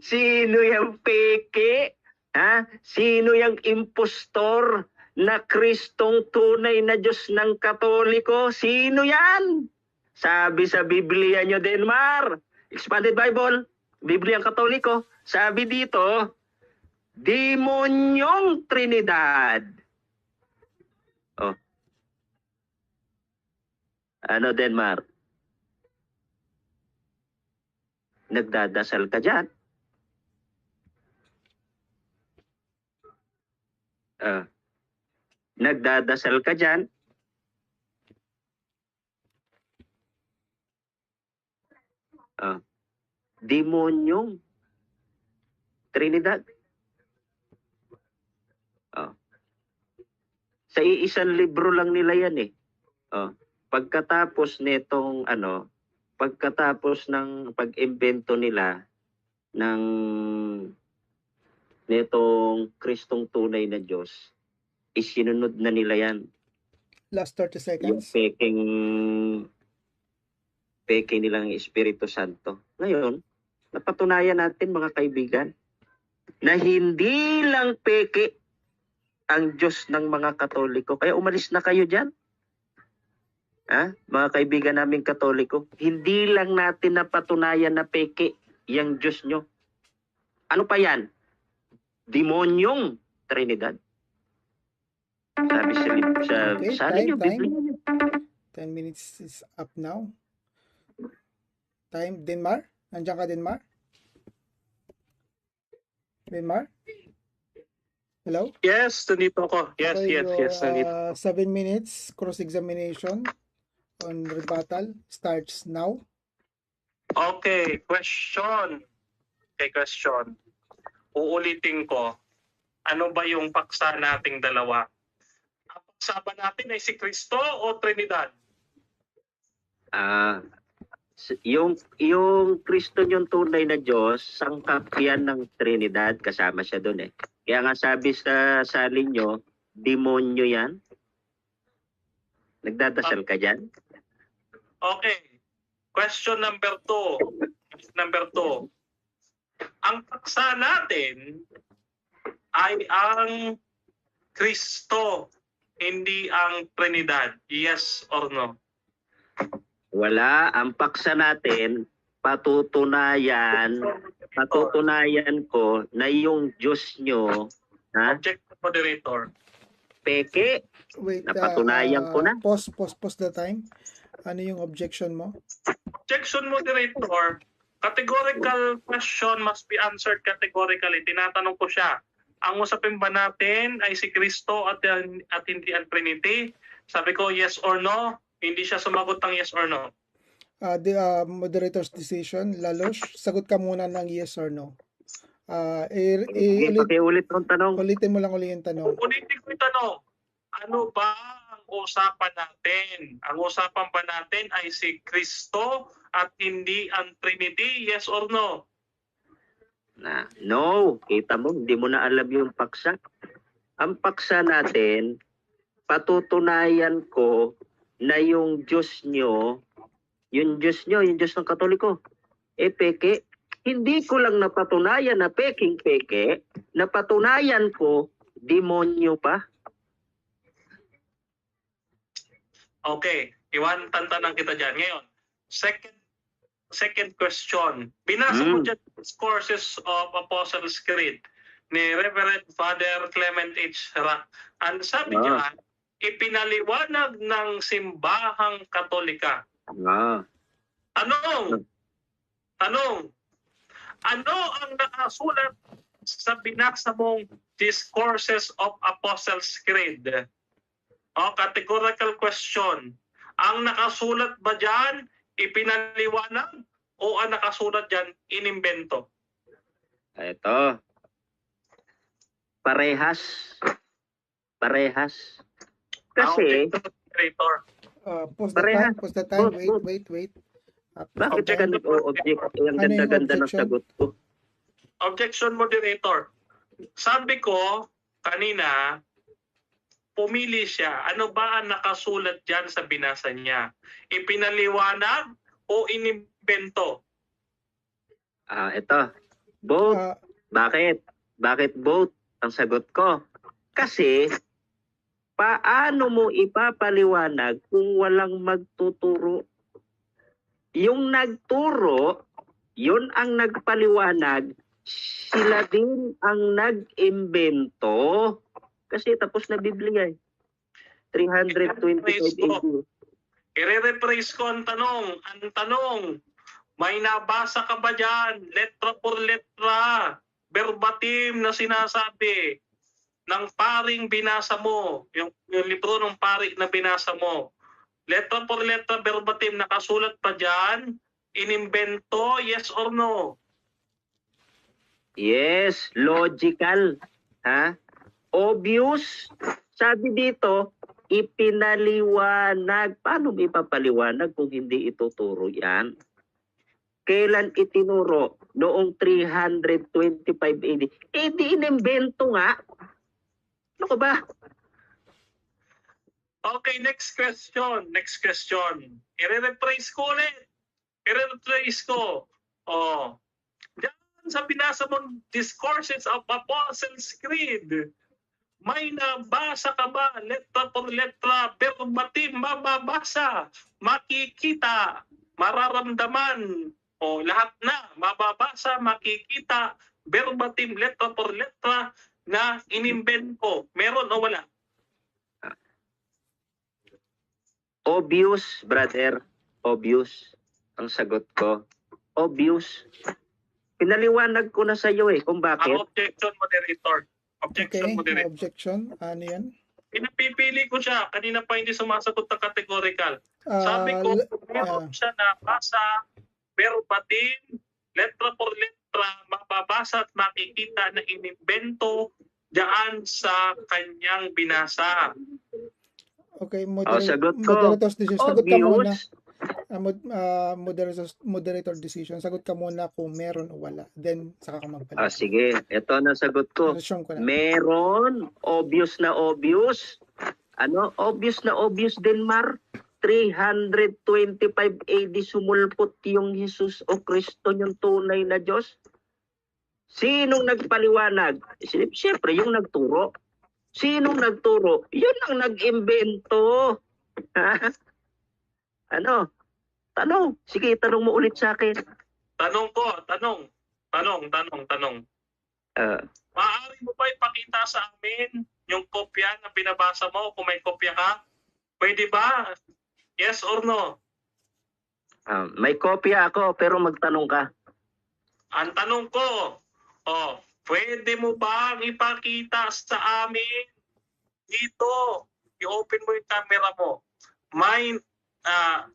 Sino yung peke? Ha? Sino yung impostor na Kristong tunay na Diyos ng Katoliko? Sino yan? Sabi sa Biblia nyo, Denmar, Expanded Bible, Biblia Katoliko, sabi dito, demonyong Trinidad. Oh. Ano, Denmar? Nagdadasal ka dyan? Nagdadasal ka dyan? Demonyong Trinidad. Sa iisang libro lang nila yan eh. Pagkatapos nitong pagkatapos ng pag-imbento nila ng nitong Kristong tunay na Diyos, isinunod na nila yan. Last 30 seconds. Yung peke nilang Espiritu Santo. Ngayon, napatunayan natin mga kaibigan na hindi lang peke ang Diyos ng mga Katoliko. Kaya umalis na kayo dyan. Mga kaibigan naming Katoliko, hindi lang natin napatunayan na peke yung Diyos nyo. Ano pa yan? Demonyong Trinidad. Sabi sa inyo, Biblia. 10 minutes is up now. Time, Denmar? Nandiyan ka, Denmar? Denmar? Hello? Yes, nandito ako. Yes, Okay, yes, nandito. 7 minutes cross-examination on rebuttal starts now. Okay, question. Uulitin ko. Ano ba yung paksa nating dalawa? Ang paksa ba natin ay si Kristo o Trinidad? Yung Kristo yung tunay na Diyos, sangkap yan ng Trinidad, kasama siya doon eh. Kaya nga sabi sa salin nyo, demonyo yan. Nagdadasal ka dyan? Okay. Question number 2. Ang paksa natin ay ang Kristo, hindi ang Trinidad. Yes or no? Wala. Ang paksa natin, patutunayan ko na yung Diyos nyo, Object moderator. peke, Wait, napatunayan ko na. Pause the time. Ano yung objection mo? Objection moderator, categorical question must be answered categorically. Tinatanong ko siya, ang usapin ba natin ay si Kristo at hindi ang Trinity? Sabi ko yes or no. Hindi siya sumagot ng yes or no. The moderator's decision. Lalosh, sagot ka muna ng yes or no. Ulit yung tanong. Ulitin mo lang yung tanong. Ulitin ko yung tanong. Ano ba ang usapan natin? Ang usapan ba natin ay si Kristo at hindi ang Trinity? Yes or no? No. Kita mo, hindi mo na alam yung paksa. Ang paksa natin, patutunayan ko na yung Diyos nyo, yung Diyos ng Katoliko, peke. Hindi ko lang napatunayan na peking-peke, napatunayan ko, demonyo pa. Okay, Iwan, tantanan kita dyan. Ngayon, second question. Binasa ko dyan Discourses of Apostles' Creed ni Reverend Father Clement H. Rack. Ang sabi niya, ipinaliwanag ng simbahang Katolika. Tanong, ano ang nakasulat sa binasa mong Discourses of Apostles' Creed? Categorical question. Ang nakasulat ba dyan, ipinaliwanag? O ang nakasulat dyan, inimbento? Ito. Parehas. Parehas. Kasi, Moderator. Post the Pareha. time, post the time. Both. Wait. bakit ka nag-o-object? Ang Ano yung ganda-ganda ng objection? sagot ko. Objection, moderator. Sabi ko, kanina, pumili siya. Ano ba ang nakasulat dyan sa binasa niya? Ipinaliwanag o inimbento? Ito. Both. Bakit? Bakit both? Ang sagot ko. Kasi, paano mo ipapaliwanag kung walang magtuturo? Yung nagturo, yun ang nagpaliwanag. Sila din ang nag-imbento. Kasi tapos na Biblia eh. 325 AD. I-rephrase ko ang tanong. Ang tanong, may nabasa ka ba dyan? Letra por letra. Verbatim na sinasabi ng paring binasa mo. Yung libro ng pari na binasa mo. Letra por letra, verbatim, nakasulat pa dyan? Inimbento, yes or no? Yes, logical. Ha? Obvious. Sabi dito, ipinaliwanag. Paano mo ipapaliwanag kung hindi ituturo yan? Kailan itinuro? Noong 325 AD. Di inimbento nga. Ano ka ba? Okay, next question. Next question. I-rephrase ko ulit. I-rephrase ko. Diyan sa binasa mong Discourses of Apostles' Creed, may nabasa ka ba? Letra por letra, verbatim, mababasa, makikita, mararamdaman, lahat na, mababasa, makikita, verbatim, letra por letra, na inimbento. Meron o wala? Obvious, brother. Obvious. Ang sagot ko. Obvious. Pinaliwanag ko na sa iyo kung bakit. Ang objection, moderator. Objection, moderator. Objection. Ano yan? Pinapipili ko siya. Kanina pa hindi sumasagot ng categorical. Sabi ko, meron siya na basa, verbatim, letra por letra, mababasa at makikita na inimbento diyan sa kanyang binasa. Okay, sagot ko. moderator's decision. Sagot ka muna. Moderator decision. Sagot ka muna kung meron o wala. Then, saka ka magpaliwanag. Sige. Ito na sagot ko. Meron. Obvious na obvious. Ano? Obvious na obvious din, Mar. 325 AD sumulpot yung Jesus o Kristo, yung tunay na Diyos. Sinong nagpaliwanag? Siyempre, yung nagturo. Sinong nagturo? Yun ang nag-imbento. Ano? Tanong. Sige, tanong mo ulit sa akin. Tanong ko. Tanong. Maaari mo ba ipakita sa amin yung kopya na binabasa mo kung may kopya ka? Pwede ba? Yes or no? May kopya ako pero magtanong ka. Ang tanong ko, pwede mo bang ipakita sa amin dito? I-open mo yung camera mo.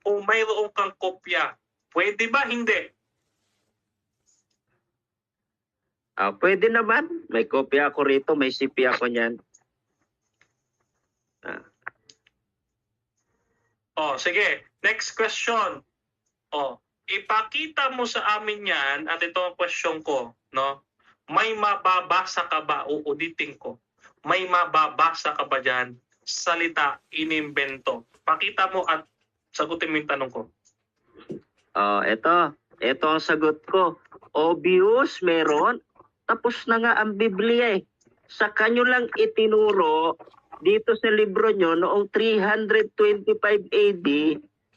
Kung mayroon kang kopya, pwede ba? Hindi. Pwede naman. May kopya ako rito. May CP ako niyan. Sige. Next question. Ipakita mo sa amin yan, at ito ang question ko, no? May mababasa ka ba? Uulitin ko. May mababasa ka ba dyan? Salita, inimbento. Pakita mo at sagutin mo yung tanong ko. Ito ang sagot ko. Obvious, meron. Tapos na nga ang Biblia Sa kanyo lang itinuro dito sa libro nyo noong 325 AD,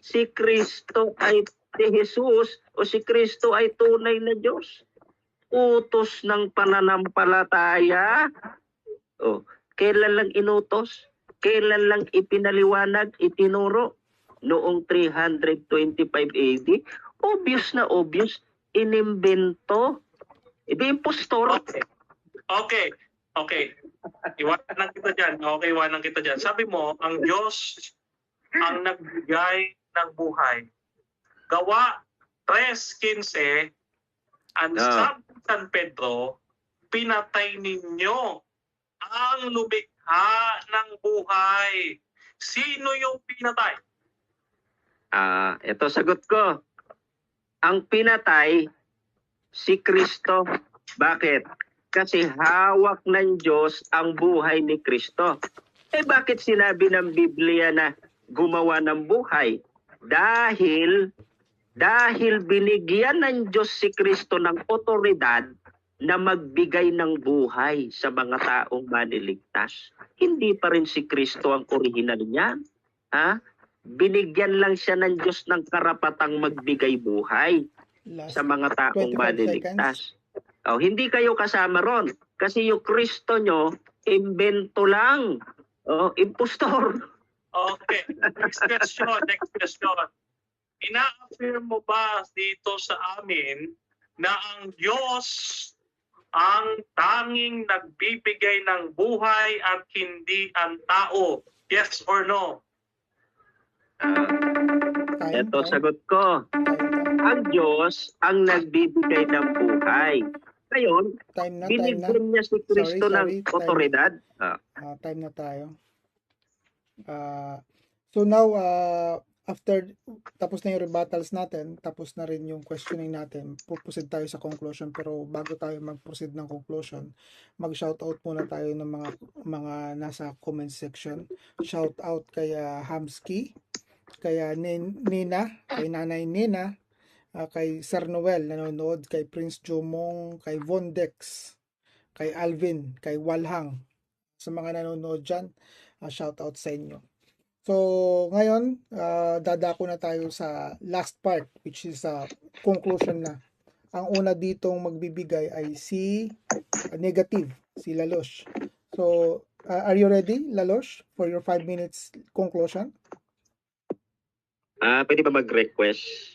si Kristo ay si Jesus o si Kristo ay tunay na Diyos. Utos ng pananampalataya. Kailan lang inutos? Kailan lang ipinaliwanag, itinuro? Noong 325 AD. Obvious na obvious. Inimbento. Impostor. Okay. Okay. Iwanan kita dyan. Okay, iwanan kita dyan. Sabi mo, ang Diyos ang nagbigay ng buhay. Gawa 3:15, ang sabi ng San Pedro, pinatay ninyo ang lumikha ng buhay. Sino yung pinatay? Ito sagot ko. Ang pinatay, si Kristo. Bakit? Kasi hawak ng Diyos ang buhay ni Kristo. Bakit sinabi ng Biblia na gumawa ng buhay? Dahil binigyan ng Diyos si Kristo ng otoridad na magbigay ng buhay sa mga taong maniligtas. Hindi pa rin si Kristo ang original niyan. Binigyan lang siya ng Diyos ng karapatang magbigay buhay sa mga taong maniligtas. Hindi kayo kasama ron. Kasi yung Kristo nyo, imbento lang. Impostor. Okay. Next question. Ina-affirm mo ba dito sa amin na ang Diyos ang tanging nagbibigay ng buhay at hindi ang tao? Yes or no? Ito sagot ko. Ang Diyos ang nagbibigay ng buhay. Ngayon, binigyan niya si Kristo ng otoridad. Time na tayo. So now, after tapos na yung rebuttals natin, tapos na rin yung questioning natin, proceed tayo sa conclusion. Pero bago tayo mag-proceed ng conclusion, mag-shoutout muna tayo ng mga nasa comment section. Shoutout kay Hamski, kay Nina, kay Nanay Nina, kay Sir Noel nanonood, kay Prince Jomong, kay Vondex, kay Alvin, kay Walhang. Sa mga nanonood dyan, shoutout sa inyo. So, ngayon, dadako na tayo sa last part, which is conclusion na. Ang una ditong magbibigay ay si negative, si Lalosh. So, are you ready, Lalosh, for your 5 minutes conclusion? Pwede ba mag-request?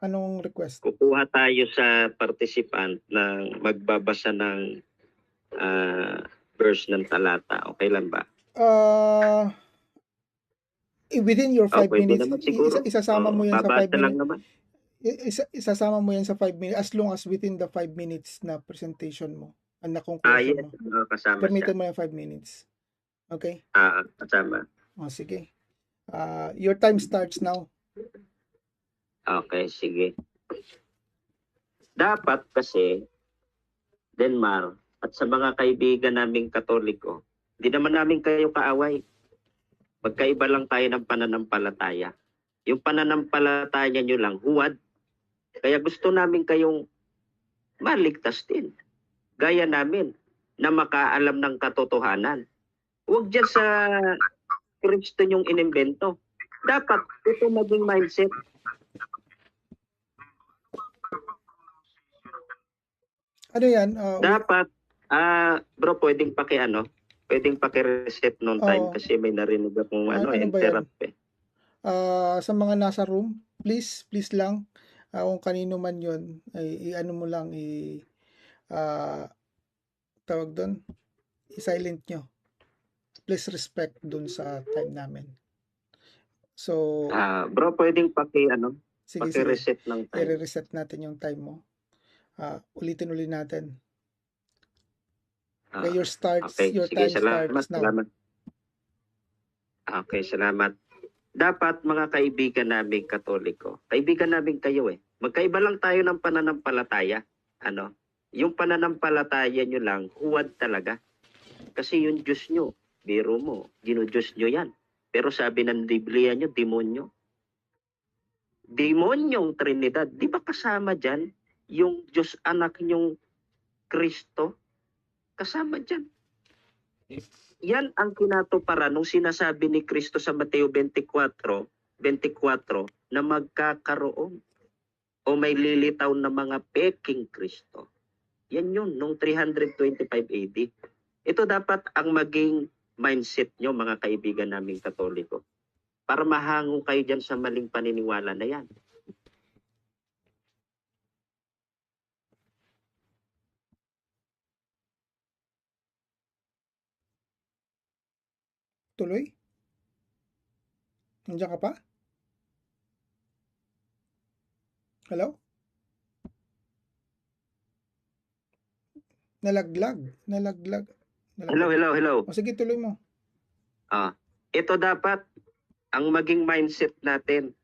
Anong request? Kukuha tayo sa participant na magbabasa ng verse ng talata. Okay lang ba? Within your 5 minutes, isasama mo yan sa 5 minutes. Lang naman. Isasama mo yan sa 5 minutes as long as within the 5 minutes na presentation mo and na conclusion yes, mo. Kasama Permitted siya. mo yung 5 minutes. Okay? Kasama. Sige. Your time starts now. Okay, sige. Dapat kasi, Denmar, at sa mga kaibigan naming Katoliko, hindi naman namin kayo kaaway. Magkaiba lang tayo ng pananampalataya. Yung pananampalataya nyo lang, huwad. Kaya gusto namin kayong maligtas din. Gaya namin, na makaalam ng katotohanan. Huwag dyan sa Kristo nyong inimbento. Dapat ito maging mindset. Ano yan? Dapat, bro, pwedeng paki-reset noon time kasi may narinig akong interrupt eh. Sa mga nasa room, please lang, kung kanino man yun, ay i-ano mo lang, tawag doon, i-silent nyo. Please respect doon sa time namin. So, bro, pwedeng paki-reset ng time. I-reset natin yung time mo. Ulitin natin. Okay, your time starts now. Salamat. Okay, salamat. Dapat mga kaibigan naming Katoliko, kaibigan namin kayo magkaiba lang tayo ng pananampalataya. Yung pananampalataya nyo lang, huwad talaga. Kasi yung Diyos nyo, biro mo, ginudiyos nyo yan. Pero sabi ng Biblia nyo, demonyo. Demonyong Trinidad. Di ba kasama dyan yung Diyos anak nyong Kristo? Kasama dyan. Yan ang kinatuparan nung sinasabi ni Kristo sa Mateo 24 na magkakaroon o may lilitaw na mga peking Kristo. Yan yun, nung 325 AD. Ito dapat ang maging mindset nyo, mga kaibigan naming Katoliko. Para mahango kayo dyan sa maling paniniwala na yan. Tuloy? Nandiyan ka pa? Hello? Nalaglag. Hello. O sige, tuloy mo. Ito dapat ang maging mindset natin.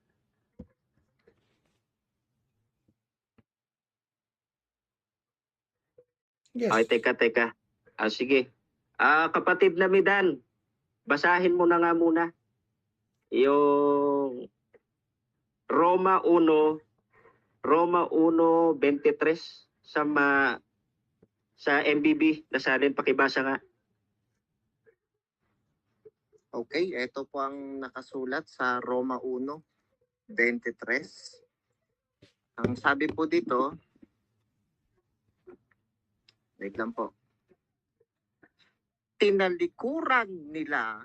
Yes. Ay, teka. Sige. Kapatid na Midan, basahin mo na nga muna yung Roma 1:23 sa MBB. Nasalin, pakibasa nga. Okay, ito po ang nakasulat sa Roma 1:23. Ang sabi po dito, wait lang po. Tinalikuran nila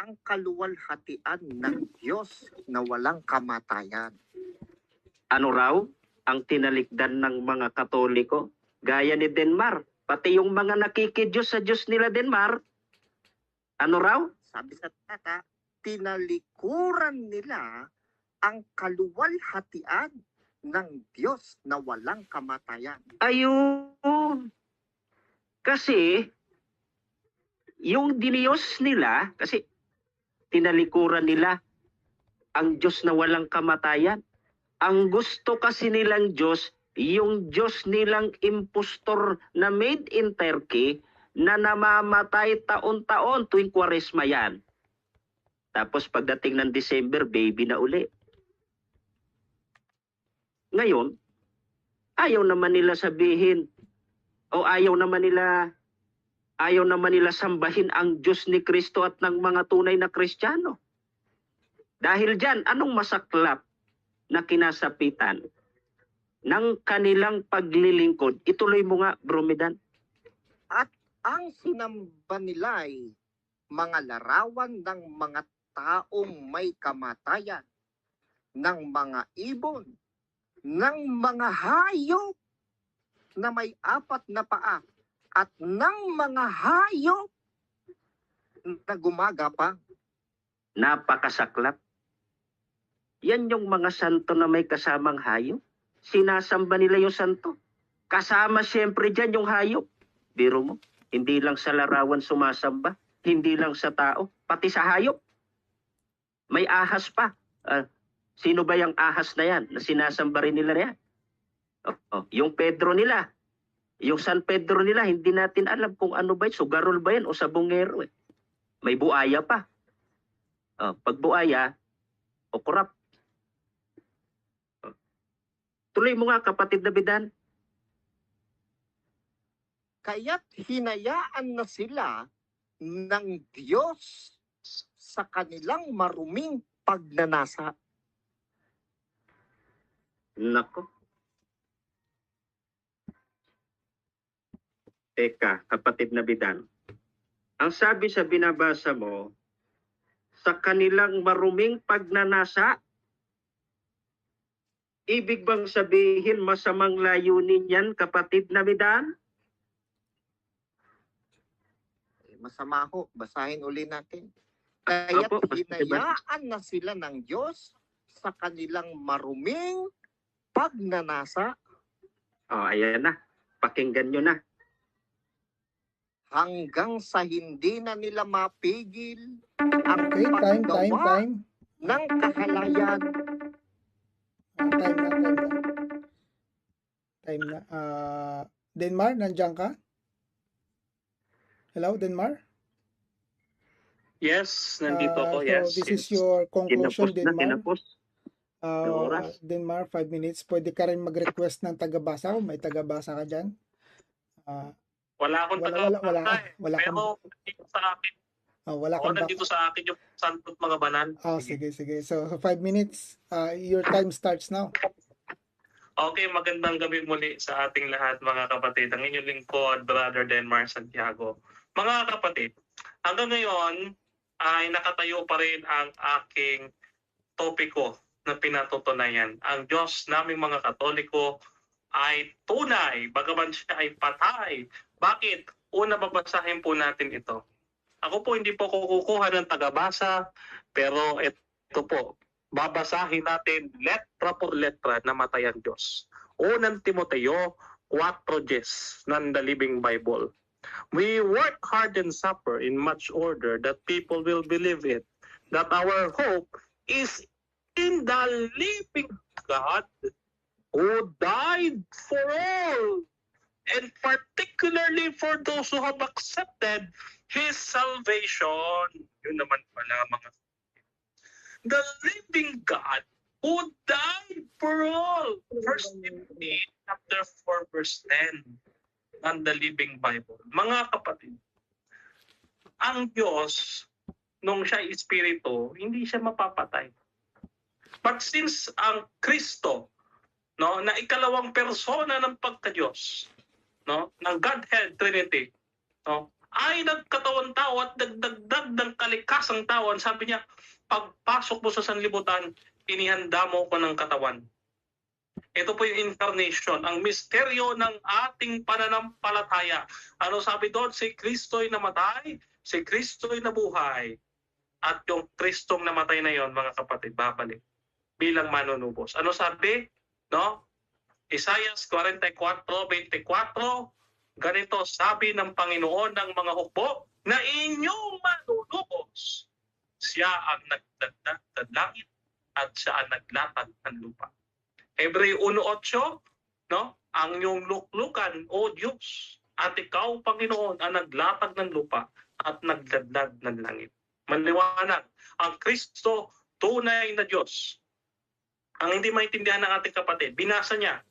ang kaluwalhatian ng Diyos na walang kamatayan. Ano raw ang tinalikdan ng mga Katoliko? Gaya ni Denmark. Pati yung mga nakikidiyos sa Diyos nila Denmark. Ano raw? Sabi sa tata, tinalikuran nila ang kaluwalhatian ng Diyos na walang kamatayan. Ayun. Kasi, yung diniyos nila, kasi tinalikuran nila ang Diyos na walang kamatayan. Ang gusto kasi nilang Diyos, yung Diyos nilang impostor na made in Turkey, na namamatay taon-taon tuwing Kwaresma yan. Tapos pagdating ng December, baby na uli. Ngayon, ayaw naman nila sabihin, o ayaw naman nila sambahin ang Diyos ni Kristo at ng mga tunay na Kristiyano. Dahil dyan, anong masaklap na kinasapitan ng kanilang paglilingkod? Ituloy mo nga, Bro Midan. At ang sinamba nila ay mga larawan ng mga taong may kamatayan, ng mga ibon, ng mga hayop na may 4 na paa, at ng mga hayop na gumagapang. Napakasaklap. Yan yung mga santo na may kasamang hayop. Sinasamba nila yung santo. Kasama siyempre dyan yung hayop. Biro mo, hindi lang sa larawan sumasamba, hindi lang sa tao, pati sa hayop. May ahas pa. Sino ba yung ahas na yan na sinasamba rin nila yan? Yung Pedro nila, yung San Pedro nila, hindi natin alam kung ano ba yun, sugarol ba yan o sabongero eh. May buaya pa. Pag buaya, o korap. Tuloy mo nga, kapatid na Bidan. Kaya't hinayaan na sila ng Diyos sa kanilang maruming pagnanasa. Nako. Teka, kapatid na Bidan. Ang sabi sa binabasa mo, sa kanilang maruming pagnanasa, ibig bang sabihin masamang layunin yan, kapatid na Bidan? Masama ho, basahin uli natin. Kaya't Opo, hinayaan na sila ng Diyos sa kanilang maruming pagnanasa. Ayan na. Pakinggan nyo na. Hanggang sa hindi na nila mapigil ang Okay, paggawa time. ng kahalayan. Time na. Denmark, nandiyan ka? Hello, Denmark? Yes, nandito ko. So Yes. this is your conclusion, Tinapos. Denmark. Denmark, 5 minutes. Pwede ka rin mag-request ng tagabasa kung may tagabasa ka dyan. Wala akong wala Pero dito sa akin, wala kang nandito sa akin yung santo't mga banal. Sige. So 5 minutes. Your time starts now. Okay, magandang gabi muli sa ating lahat mga kapatid. Ang inyong lingkod, Brother Denmark Santiago. Mga kapatid, hanggang ngayon ay nakatayo pa rin ang aking topiko na pinatutunayan. Ang Diyos naming mga Katoliko ay tunay, bagaman siya ay patay. Bakit? Una, babasahin po natin ito. Ako po hindi po kukuha ng tagabasa, pero ito po, babasahin natin letra por letra na matay ang Diyos. Unang Timoteo 4:10 ng The Living Bible. We work hard and suffer in much order that people will believe it, that our hope is in the living God who died for all, and particularly for those who have accepted His salvation. Yun naman pala mga the living God who died for all. 1 Timothy chapter 4 verse 10 ng The Living Bible. Mga kapatid, ang Diyos, nung siya espiritu, hindi siya mapapatay. But since ang Kristo, no, na ikalawang persona ng pagka-Diyos, no, ng Godhead Trinity, no, ay nagkatawan tao at dagdagdag ng kalikasang tao. Sabi niya, pagpasok mo sa sanlibutan, inihanda mo ko ng katawan. Ito po yung incarnation, ang misteryo ng ating pananampalataya. Ano sabi doon? Si Kristo'y namatay, si Kristo'y nabuhay. At yung Kristong namatay na yon, mga kapatid, babalik bilang manunubos. Ano sabi? No? Isaiah 44:24, ganito sabi ng Panginoon ng mga hukbo, na inyong manunubos. Siya ang nagdagdag ng langit at siya ang naglatag ng lupa. Hebreo 1:8, no? Ang iyong luklukan, O Diyos, at ikaw, Panginoon, ang naglatag ng lupa at nagdagdag ng langit. Maliwanag, ang Kristo, tunay na Diyos. Ang hindi maintindihan ng ating kapatid, binasa niya,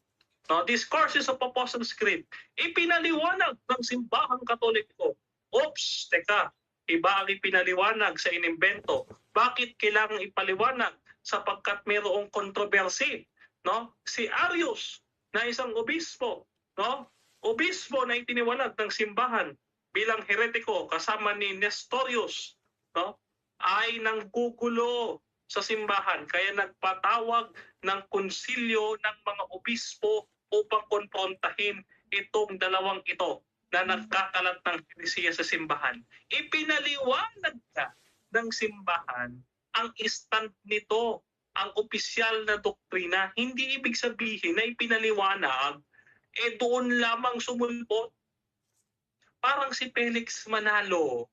no? Discourses of Apostles' Creed, ipinaliwanag ng simbahang katoliko. Oops, teka, iba ang ipinaliwanag sa inimbento. Bakit kailangang ipaliwanag? Sapagkat mayroong kontrobersi. No? Si Arius na isang obispo, no? Obispo na itiniwalag ng simbahan bilang heretiko kasama ni Nestorius, no? Ay nanggugulo sa simbahan, kaya nagpatawag ng konsilyo ng mga obispo upang konfrontahin itong dalawang ito na nagkakalat ng heresiya sa simbahan. Ipinaliwanag na ng simbahan ang stand nito, ang opisyal na doktrina. Hindi ibig sabihin na ipinaliwanag, doon lamang sumulpot. Parang si Felix Manalo,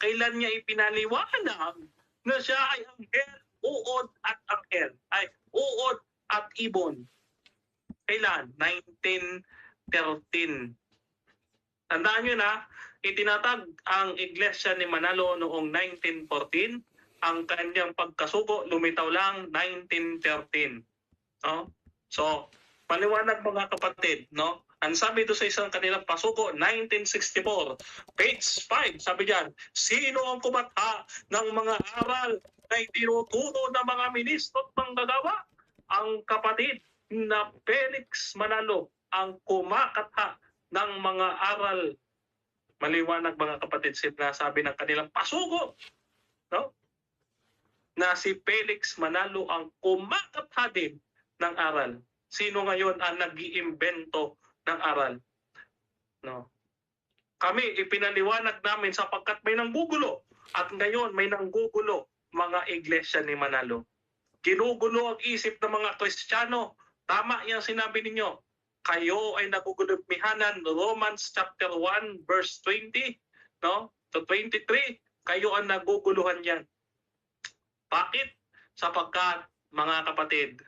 kailan niya ipinaliwanag na siya ay anghel, uod at anghel, ay uod at ibon. Kailan? 1913. Tandaan nyo na, itinatag ang Iglesia ni Manalo noong 1914. Ang kanyang pagkasugo lumitaw lang 1913. No? So, paliwanag mga kapatid, no? Ang sabi ito sa isang kanilang pasugo, 1964, page 5, sabi diyan, sino ang kumatha ng mga aral na itinuturo ng mga ministro at manggagawa? Ang kapatid na Felix Manalo ang kumakatha ng mga aral. Maliwanag mga kapatid, sinasabi ng kanilang pasugo, no? Na si Felix Manalo ang kumakatha din ng aral. Sino ngayon ang nag-iimbento ng aral? No. Kami ipinaliwanag namin sapagkat may nanggugulo, at ngayon may nanggugulo mga iglesia ni Manalo. Ginugulo ang isip ng mga Kristiyano. Tama yung sinabi ninyo. Kayo ay nagugulumihanan, Romans chapter 1 verse 20, no? To 23, kayo ang naguguluhan yan. Bakit? Sapagkat, mga kapatid,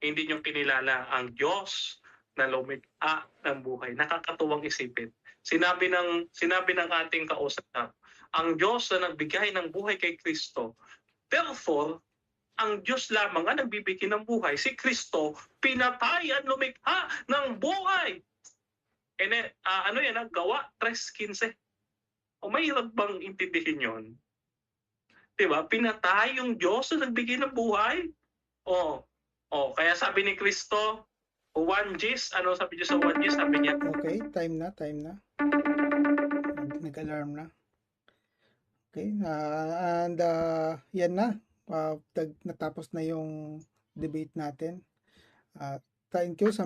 hindi nyo kinilala ang Diyos na lumikha ng buhay. Nakakatuwang isipin. Sinabi ng ating kausap, ang Diyos na nagbigay ng buhay kay Kristo. Therefore, ang Diyos lamang ang nagbibigay ng buhay. Si Kristo, pinatay at lumikha ng buhay. Ano yan? Gawa 3:15. O mahirap bang intindihin yun? Diba? Pinatay yung Diyos na nagbigay ng buhay. Kaya sabi ni Kristo, 1 Gs, ano sabi niya sa 1 Gs? Sabi niya, okay, time na. Nag-alarm na. Okay, and yan na. Natapos na yung debate natin. thank you sa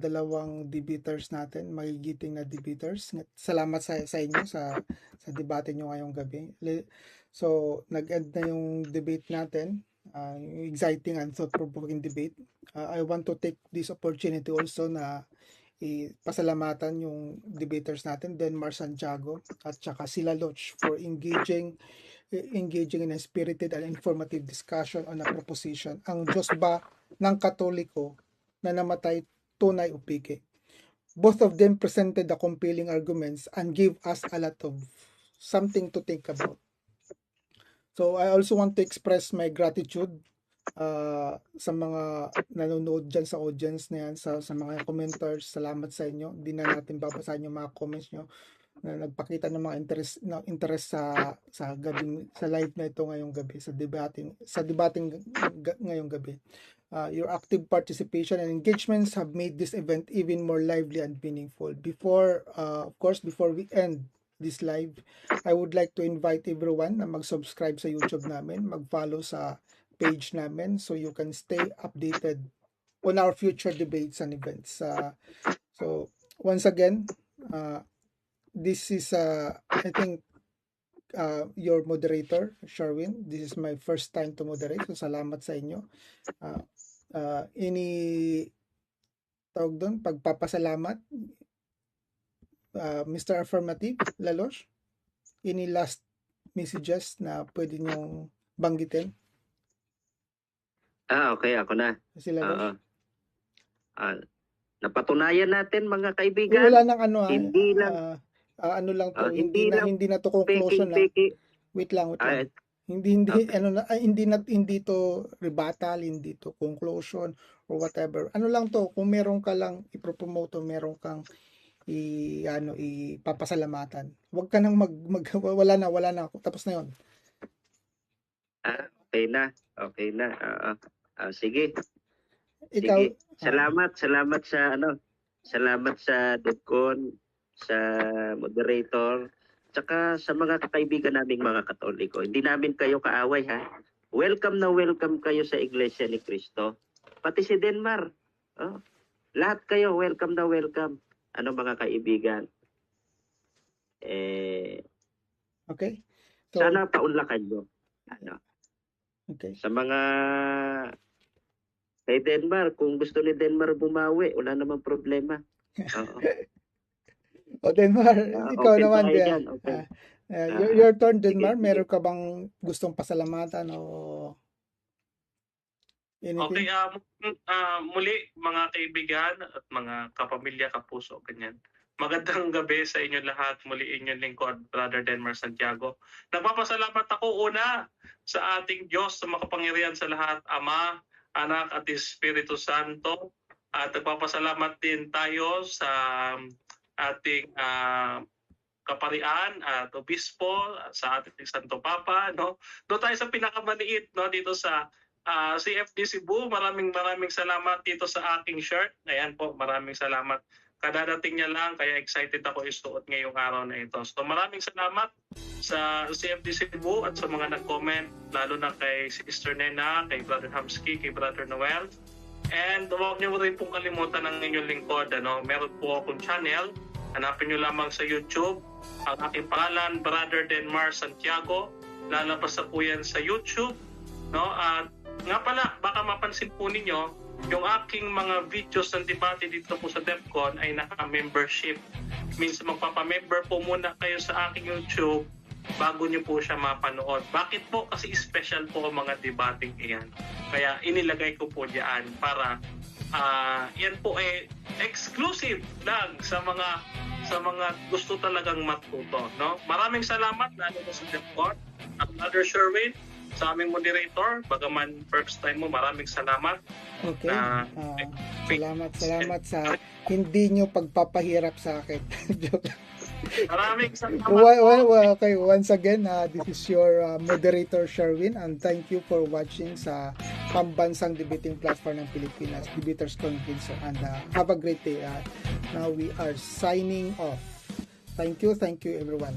dalawang debaters natin, magigiting na debaters. Salamat sa inyo sa debate nyo ngayong gabi. So, nag-end na yung debate natin. Yung exciting and thought-provoking debate. I want to take this opportunity also na pasalamatan yung debaters natin, Denmar Santiago at saka sila Loch, for engaging in a spirited and informative discussion on a proposition. Ang Diyos ba ng Katoliko na namatay, tunay o piki? Both of them presented the compelling arguments and gave us a lot of something to think about. So I also want to express my gratitude sa mga nanonood dyan sa audience na yan, sa mga commenters. Salamat sa inyo. Hindi na natin babasahin yung mga comments nyo na nagpakita ng mga interest sa live na ito ngayong gabi, sa debating ngayong gabi. Your active participation and engagements have made this event even more lively and meaningful. Before we end this live, I would like to invite everyone na mag-subscribe sa YouTube namin, mag-follow sa page namin so you can stay updated on our future debates and events. So once again, this is I think your moderator, Sherwin. This is my first time to moderate, so salamat sa inyo. Any tawag doon, pagpapasalamat, Mr. Affirmative, Lalosh? Any last messages na pwede niyong banggitin? Okay, ako na. Si Lalosh? Napatunayan natin, mga kaibigan. Wala nang ano, hindi lang ano lang to, hindi na to conclusion na. peki. Wait lang. Hindi Okay. hindi to rebuttal, hindi to conclusion or whatever. Ano lang to, kung meron ka lang ipropromote, meron kang ipapasalamatan. Huwag ka nang wala na, tapos na 'yon. Okay na. Sige. Ikaw, Sige. Salamat sa Dudcon, sa moderator, tsaka sa mga kakaibigan naming mga Katoliko. Hindi namin kayo kaaway, ha? Welcome kayo sa Iglesia ni Cristo. Pati si Denmar. Lahat kayo, welcome na welcome. Mga kaibigan. okay. So, Sana paunlakan nyo. okay. Sa mga kay Denmar, kung gusto ni Denmar bumawi, wala namang problema. Oo. Denmar, ikaw Open naman. tayo dyan, open. Your turn, Denmar. Sige. Meron ka bang gustong pasalamatan o anything? Okay, muli mga kaibigan at mga kapamilya, kapuso, ganyan. Magandang gabi sa inyo lahat. Muli inyong lingkod, Brother Denmar Santiago. Nagpapasalamat ako una sa ating Diyos, sa makapangyarihan sa lahat, Ama, Anak at Espiritu Santo. At nagpapasalamat din tayo sa ating kaparian at obispo, sa ating Santo Papa. Doon tayo sa pinakamaliit dito sa CFD Cebu. Maraming salamat dito sa aking shirt. Ayan po, maraming salamat. Kadadating niya lang, kaya excited ako isuot ngayong araw na ito. So maraming salamat sa CFD Cebu at sa mga nag-comment, lalo na kay Sister Nena, kay Brother Hamsky, kay Brother Noel. And huwag niyo rin pong kalimutan ng inyong lingkod. Meron po akong channel. Hanapin niyo lamang sa YouTube. Ang aking pangalan, Brother Denmar Santiago. Lalabas na po yan sa YouTube. At nga pala, baka mapansin po ninyo, yung aking mga videos ng debate dito po sa DepCon ay naka-membership. Means magpapamember po muna kayo sa aking YouTube bago nyo po siya mapanood. Bakit po? Kasi special po ang mga debating iyan. Kaya inilagay ko po diyan para yan po ay exclusive lang sa mga gusto talagang matuto. Maraming salamat lalo na sa DepCon at Brother Sherwin, sa aming moderator. Bagaman first time mo, maraming salamat. Okay. Salamat sa hindi nyo pagpapahirap sa akin. Maraming salamat. Okay, once again, this is your moderator Sherwin, and thank you for watching sa pambansang debating platform ng Pilipinas, Debaters Conference, and have a great day. Now we are signing off. Thank you everyone.